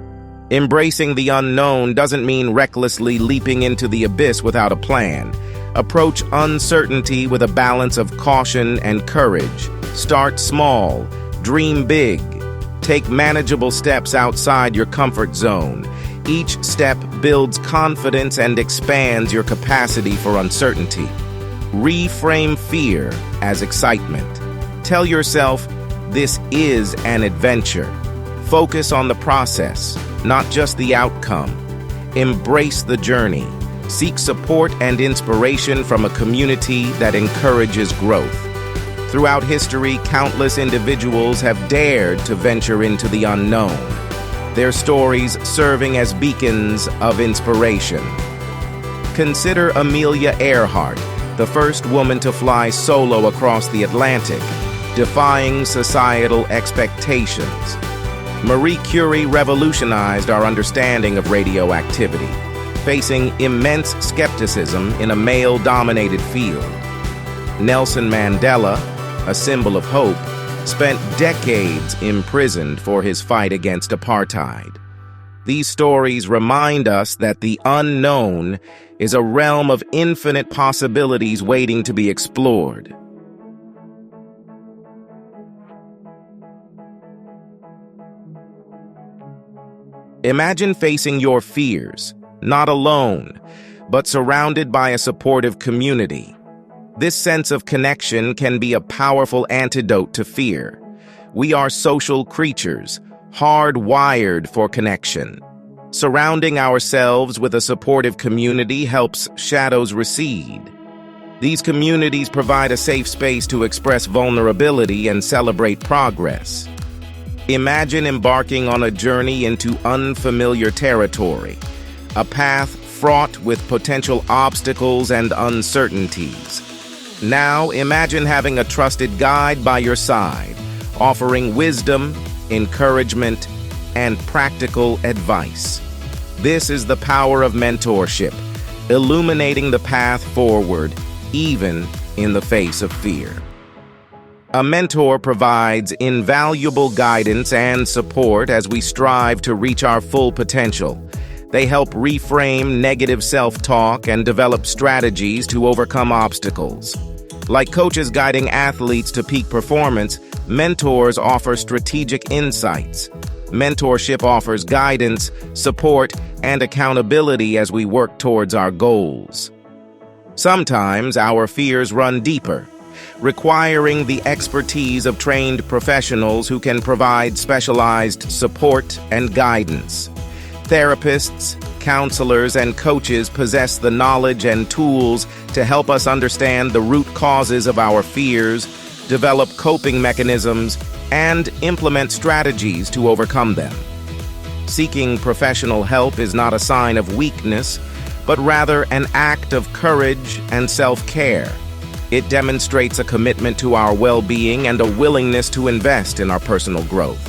Embracing the unknown doesn't mean recklessly leaping into the abyss without a plan. Approach uncertainty with a balance of caution and courage. Start small, dream big. Take manageable steps outside your comfort zone. Each step builds confidence and expands your capacity for uncertainty. Reframe fear as excitement. Tell yourself, this is an adventure. Focus on the process, not just the outcome. Embrace the journey. Seek support and inspiration from a community that encourages growth. Throughout history, countless individuals have dared to venture into the unknown, their stories serving as beacons of inspiration. Consider Amelia Earhart, the first woman to fly solo across the Atlantic, defying societal expectations. Marie Curie revolutionized our understanding of radioactivity, facing immense skepticism in a male-dominated field. Nelson Mandela, a symbol of hope, spent decades imprisoned for his fight against apartheid. These stories remind us that the unknown is a realm of infinite possibilities waiting to be explored. Imagine facing your fears, not alone, but surrounded by a supportive community. This sense of connection can be a powerful antidote to fear. We are social creatures, hardwired for connection. Surrounding ourselves with a supportive community helps shadows recede. These communities provide a safe space to express vulnerability and celebrate progress. Imagine embarking on a journey into unfamiliar territory, a path fraught with potential obstacles and uncertainties. Now imagine having a trusted guide by your side, offering wisdom, encouragement, and practical advice. This is the power of mentorship, illuminating the path forward, even in the face of fear. A mentor provides invaluable guidance and support as we strive to reach our full potential. They help reframe negative self-talk and develop strategies to overcome obstacles. Like coaches guiding athletes to peak performance, mentors offer strategic insights. Mentorship offers guidance, support, and accountability as we work towards our goals. Sometimes our fears run deeper, requiring the expertise of trained professionals who can provide specialized support and guidance. Therapists, counselors, and coaches possess the knowledge and tools to help us understand the root causes of our fears, develop coping mechanisms, and implement strategies to overcome them. Seeking professional help is not a sign of weakness, but rather an act of courage and self-care. It demonstrates a commitment to our well-being and a willingness to invest in our personal growth.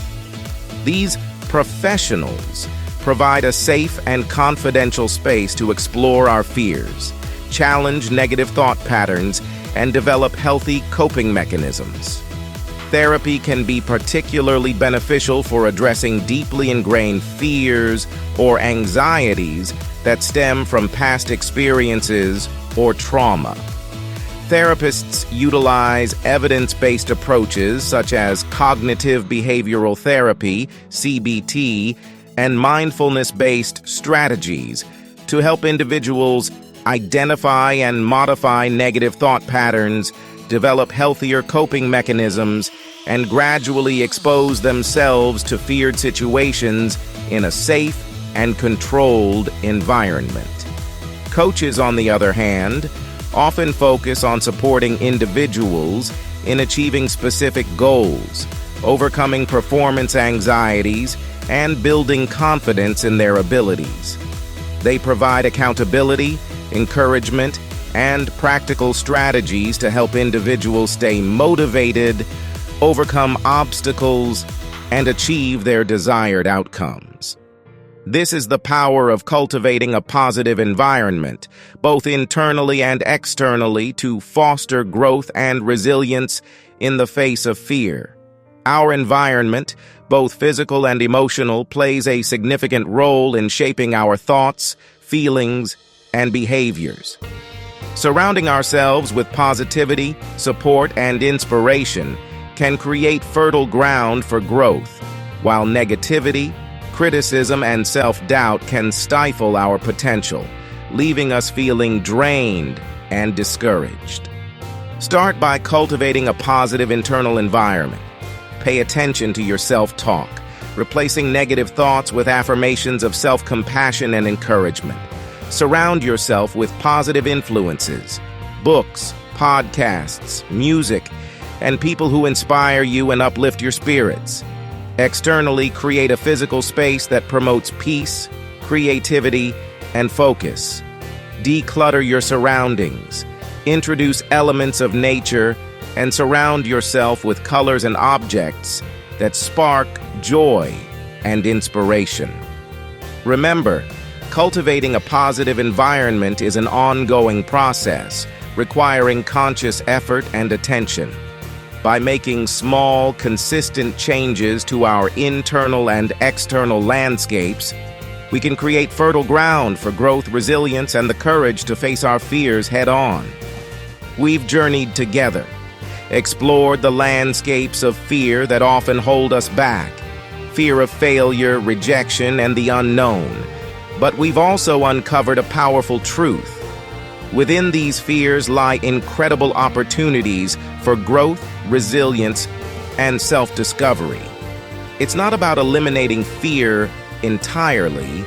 These professionals provide a safe and confidential space to explore our fears, challenge negative thought patterns, and develop healthy coping mechanisms. Therapy can be particularly beneficial for addressing deeply ingrained fears or anxieties that stem from past experiences or trauma. Therapists utilize evidence-based approaches such as cognitive behavioral therapy, CBT, and mindfulness-based strategies to help individuals identify and modify negative thought patterns, develop healthier coping mechanisms, and gradually expose themselves to feared situations in a safe and controlled environment. Coaches, on the other hand, often focus on supporting individuals in achieving specific goals, overcoming performance anxieties, and building confidence in their abilities. They provide accountability, encouragement, and practical strategies to help individuals stay motivated, overcome obstacles, and achieve their desired outcomes. This is the power of cultivating a positive environment, both internally and externally, to foster growth and resilience in the face of fear. Our environment, both physical and emotional, plays a significant role in shaping our thoughts, feelings, and behaviors. Surrounding ourselves with positivity, support, and inspiration can create fertile ground for growth, while negativity, criticism, and self-doubt can stifle our potential, leaving us feeling drained and discouraged. Start by cultivating a positive internal environment. Pay attention to your self-talk, replacing negative thoughts with affirmations of self-compassion and encouragement. Surround yourself with positive influences, books, podcasts, music, and people who inspire you and uplift your spirits. Externally, create a physical space that promotes peace, creativity, and focus. Declutter your surroundings. Introduce elements of nature and surround yourself with colors and objects that spark joy and inspiration. Remember, cultivating a positive environment is an ongoing process, requiring conscious effort and attention. By making small, consistent changes to our internal and external landscapes, we can create fertile ground for growth, resilience, and the courage to face our fears head-on. We've journeyed together, explored the landscapes of fear that often hold us back, fear of failure, rejection, and the unknown. But we've also uncovered a powerful truth. Within these fears lie incredible opportunities for growth, resilience, and self-discovery. It's not about eliminating fear entirely,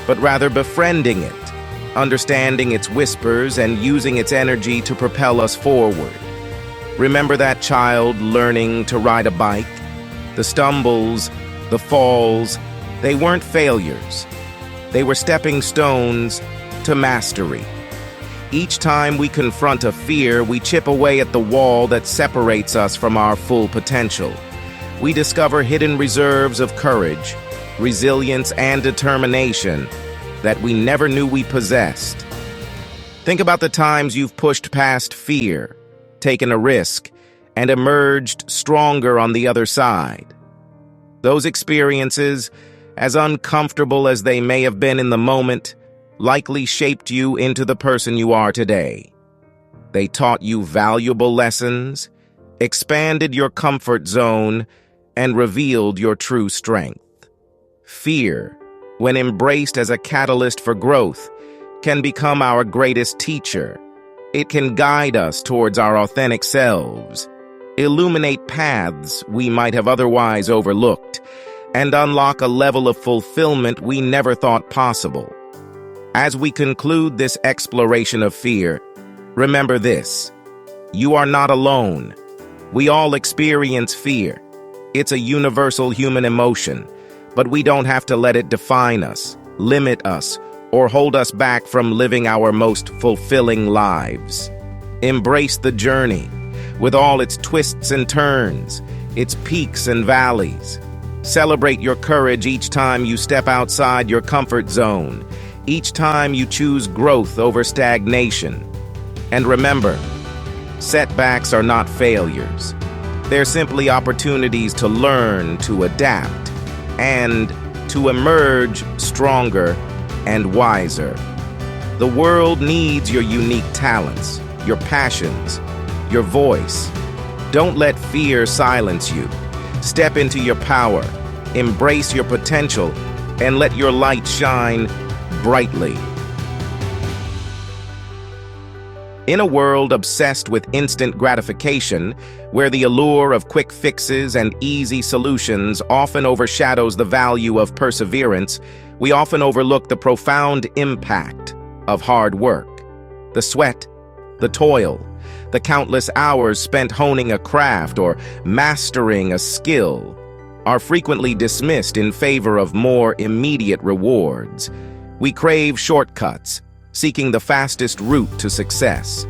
but rather befriending it, understanding its whispers, and using its energy to propel us forward. Remember that child learning to ride a bike? The stumbles, the falls, they weren't failures. They were stepping stones to mastery. Each time we confront a fear, we chip away at the wall that separates us from our full potential. We discover hidden reserves of courage, resilience, and determination that we never knew we possessed. Think about the times you've pushed past fear, taken a risk, and emerged stronger on the other side. Those experiences, as uncomfortable as they may have been in the moment, likely shaped you into the person you are today. They taught you valuable lessons, expanded your comfort zone, and revealed your true strength. Fear, when embraced as a catalyst for growth, can become our greatest teacher. It can guide us towards our authentic selves, illuminate paths we might have otherwise overlooked, and unlock a level of fulfillment we never thought possible. As we conclude this exploration of fear, remember this: you are not alone. We all experience fear. It's a universal human emotion, but we don't have to let it define us, limit us, or hold us back from living our most fulfilling lives. Embrace the journey, with all its twists and turns, its peaks and valleys. Celebrate your courage each time you step outside your comfort zone, each time you choose growth over stagnation. And remember, setbacks are not failures. They're simply opportunities to learn, to adapt, and to emerge stronger and wiser. The world needs your unique talents, your passions, your voice. Don't let fear silence you. Step into your power, embrace your potential, and let your light shine brightly. In a world obsessed with instant gratification, where the allure of quick fixes and easy solutions often overshadows the value of perseverance, we often overlook the profound impact of hard work. The sweat, the toil, the countless hours spent honing a craft or mastering a skill are frequently dismissed in favor of more immediate rewards. We crave shortcuts, seeking the fastest route to success.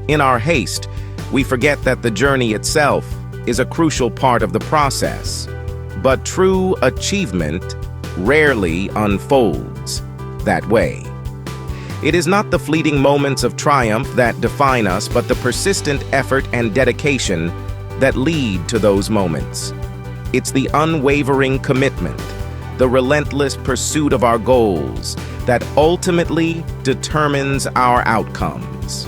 In our haste, we forget that the journey itself is a crucial part of the process. But true achievement rarely unfolds that way. It is not the fleeting moments of triumph that define us, but the persistent effort and dedication that lead to those moments. It's the unwavering commitment, the relentless pursuit of our goals, that ultimately determines our outcomes.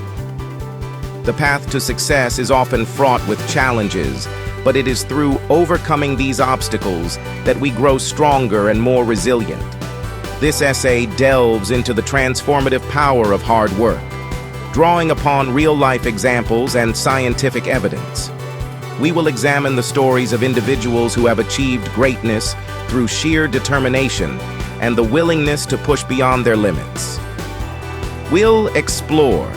The path to success is often fraught with challenges, but it is through overcoming these obstacles that we grow stronger and more resilient. This essay delves into the transformative power of hard work, drawing upon real-life examples and scientific evidence. We will examine the stories of individuals who have achieved greatness through sheer determination and the willingness to push beyond their limits. We'll explore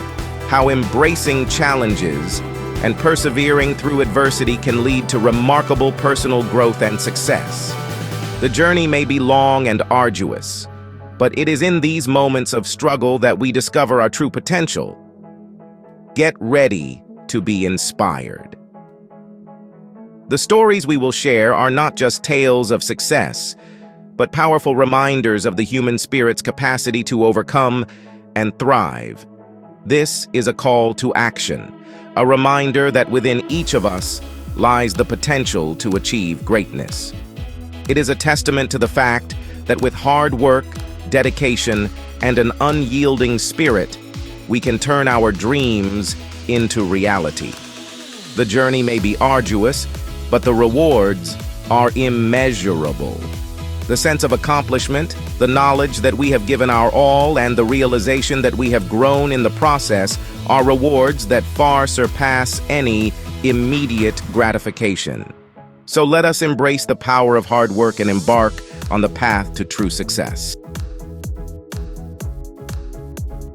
how embracing challenges and persevering through adversity can lead to remarkable personal growth and success. The journey may be long and arduous, but it is in these moments of struggle that we discover our true potential. Get ready to be inspired. The stories we will share are not just tales of success, but powerful reminders of the human spirit's capacity to overcome and thrive. This is a call to action, a reminder that within each of us lies the potential to achieve greatness. It is a testament to the fact that with hard work, dedication, and an unyielding spirit, we can turn our dreams into reality. The journey may be arduous, but the rewards are immeasurable. The sense of accomplishment, the knowledge that we have given our all, and the realization that we have grown in the process are rewards that far surpass any immediate gratification. So let us embrace the power of hard work and embark on the path to true success.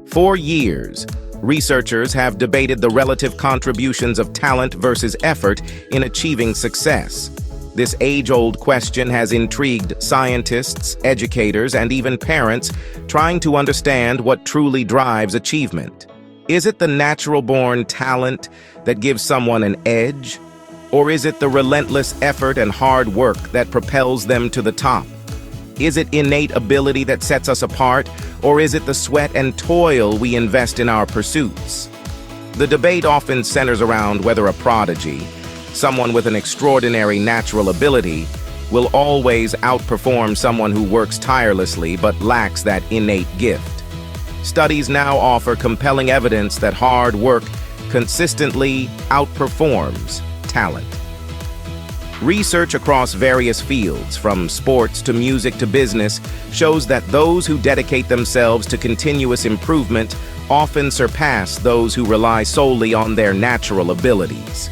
For years, researchers have debated the relative contributions of talent versus effort in achieving success. This age-old question has intrigued scientists, educators, and even parents trying to understand what truly drives achievement. Is it the natural-born talent that gives someone an edge? Or is it the relentless effort and hard work that propels them to the top? Is it innate ability that sets us apart, or is it the sweat and toil we invest in our pursuits? The debate often centers around whether a prodigy, someone with an extraordinary natural ability, will always outperform someone who works tirelessly but lacks that innate gift. Studies now offer compelling evidence that hard work consistently outperforms talent. Research across various fields, from sports to music to business, shows that those who dedicate themselves to continuous improvement often surpass those who rely solely on their natural abilities.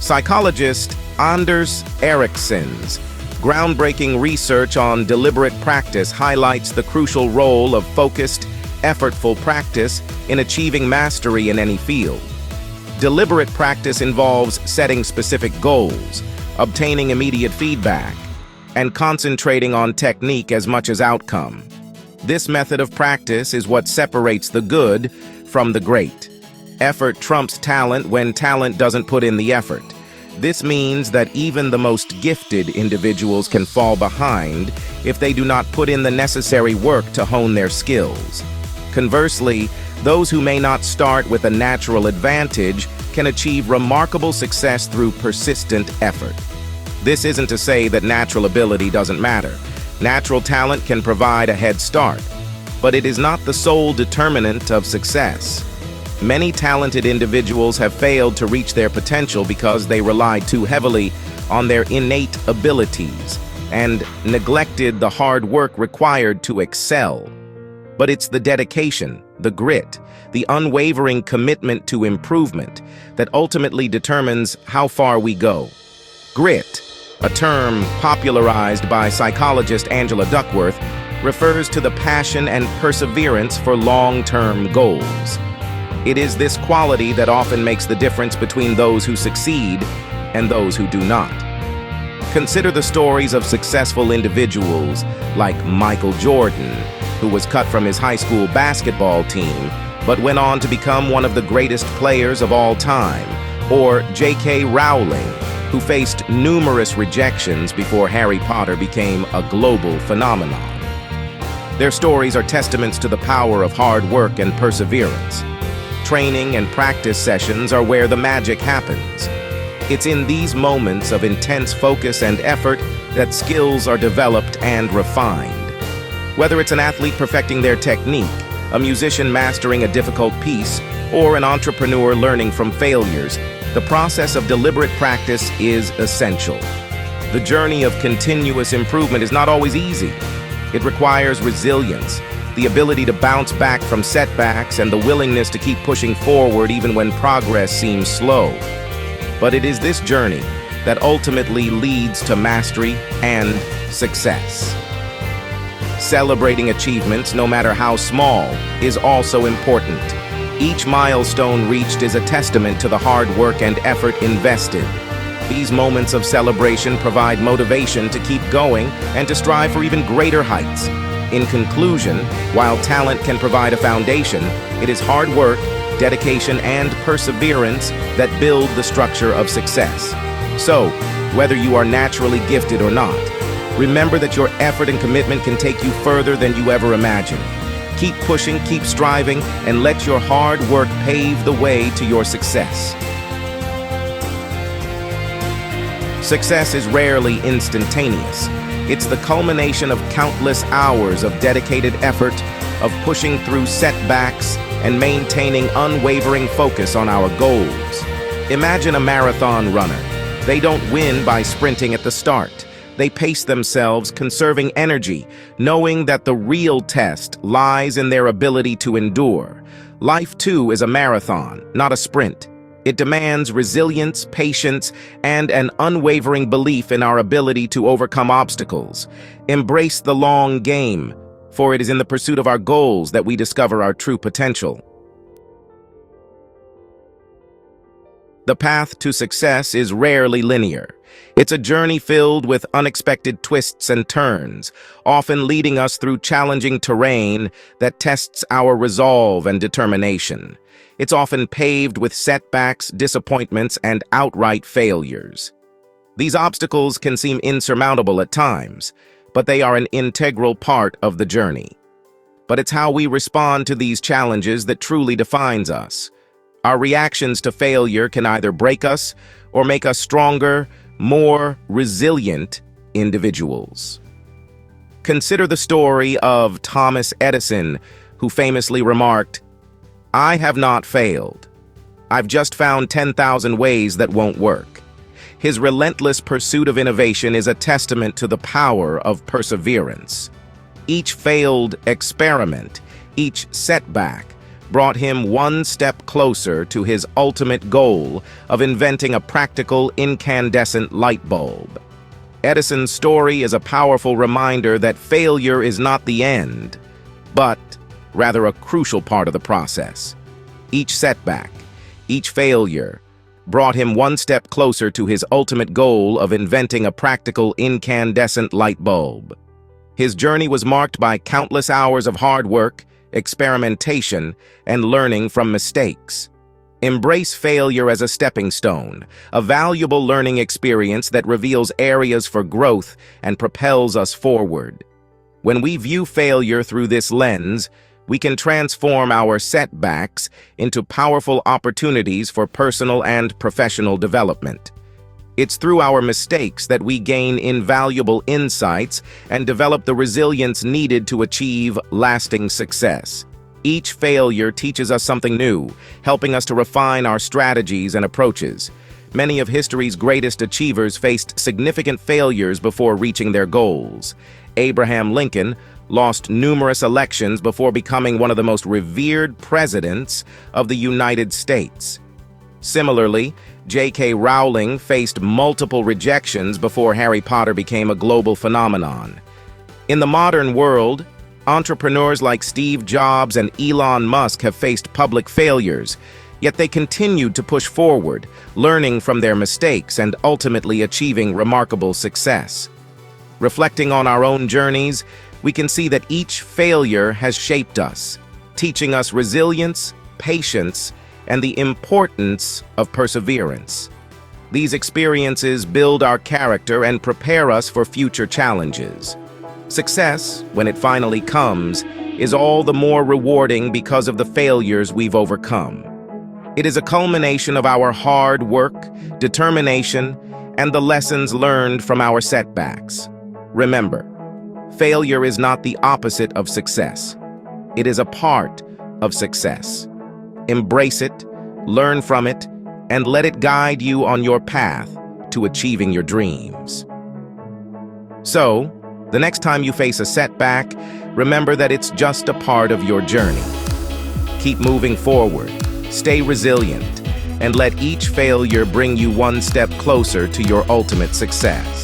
Psychologist Anders Ericsson's groundbreaking research on deliberate practice highlights the crucial role of focused, effortful practice in achieving mastery in any field. Deliberate practice involves setting specific goals, obtaining immediate feedback, and concentrating on technique as much as outcome. This method of practice is what separates the good from the great. Effort trumps talent when talent doesn't put in the effort. This means that even the most gifted individuals can fall behind if they do not put in the necessary work to hone their skills. Conversely, those who may not start with a natural advantage can achieve remarkable success through persistent effort. This isn't to say that natural ability doesn't matter. Natural talent can provide a head start. but it is not the sole determinant of success. Many talented individuals have failed to reach their potential because they relied too heavily on their innate abilities and neglected the hard work required to excel. But it's the dedication, the grit, the unwavering commitment to improvement that ultimately determines how far we go. Grit, a term popularized by psychologist Angela Duckworth, refers to the passion and perseverance for long-term goals. It is this quality that often makes the difference between those who succeed and those who do not. Consider the stories of successful individuals like Michael Jordan, who was cut from his high school basketball team, but went on to become one of the greatest players of all time, or J.K. Rowling, who faced numerous rejections before Harry Potter became a global phenomenon. Their stories are testaments to the power of hard work and perseverance. Training and practice sessions are where the magic happens. It's in these moments of intense focus and effort that skills are developed and refined. Whether it's an athlete perfecting their technique, a musician mastering a difficult piece, or an entrepreneur learning from failures, the process of deliberate practice is essential. The journey of continuous improvement is not always easy. It requires resilience, the ability to bounce back from setbacks, and the willingness to keep pushing forward even when progress seems slow. But it is this journey that ultimately leads to mastery and success. Celebrating achievements, no matter how small, is also important. Each milestone reached is a testament to the hard work and effort invested. These moments of celebration provide motivation to keep going and to strive for even greater heights. In conclusion, while talent can provide a foundation, it is hard work, dedication, and perseverance that build the structure of success. So, whether you are naturally gifted or not, remember that your effort and commitment can take you further than you ever imagined. Keep pushing, keep striving, and let your hard work pave the way to your success. Success is rarely instantaneous. It's the culmination of countless hours of dedicated effort, of pushing through setbacks, and maintaining unwavering focus on our goals. Imagine a marathon runner. They don't win by sprinting at the start. They pace themselves, conserving energy, knowing that the real test lies in their ability to endure. Life, too, is a marathon, not a sprint. It demands resilience, patience, and an unwavering belief in our ability to overcome obstacles. Embrace the long game, for it is in the pursuit of our goals that we discover our true potential. The path to success is rarely linear. It's a journey filled with unexpected twists and turns, often leading us through challenging terrain that tests our resolve and determination. It's often paved with setbacks, disappointments, and outright failures. These obstacles can seem insurmountable at times, but they are an integral part of the journey. But it's how we respond to these challenges that truly defines us. Our reactions to failure can either break us or make us stronger, more resilient individuals. Consider the story of Thomas Edison, who famously remarked, "I have not failed. I've just found 10,000 ways that won't work." His relentless pursuit of innovation is a testament to the power of perseverance. Each failed experiment, each setback, brought him one step closer to his ultimate goal of inventing a practical incandescent light bulb. Edison's story is a powerful reminder that failure is not the end, but rather a crucial part of the process. Each setback, each failure, brought him one step closer to his ultimate goal of inventing a practical incandescent light bulb. His journey was marked by countless hours of hard work, experimentation, and learning from mistakes. Embrace failure as a stepping stone, a valuable learning experience that reveals areas for growth and propels us forward. When we view failure through this lens, we can transform our setbacks into powerful opportunities for personal and professional development. It's through our mistakes that we gain invaluable insights and develop the resilience needed to achieve lasting success. Each failure teaches us something new, helping us to refine our strategies and approaches. Many of history's greatest achievers faced significant failures before reaching their goals. Abraham Lincoln lost numerous elections before becoming one of the most revered presidents of the United States. Similarly, J.K. Rowling faced multiple rejections before Harry Potter became a global phenomenon. In the modern world, entrepreneurs like Steve Jobs and Elon Musk have faced public failures, yet they continued to push forward, learning from their mistakes and ultimately achieving remarkable success. Reflecting on our own journeys, we can see that each failure has shaped us, teaching us resilience, patience, and the importance of perseverance. These experiences build our character and prepare us for future challenges. Success, when it finally comes, is all the more rewarding because of the failures we've overcome. It is a culmination of our hard work, determination, and the lessons learned from our setbacks. Remember, failure is not the opposite of success. It is a part of success. Embrace it, learn from it, and let it guide you on your path to achieving your dreams. So, the next time you face a setback, remember that it's just a part of your journey. Keep moving forward, stay resilient, and let each failure bring you one step closer to your ultimate success.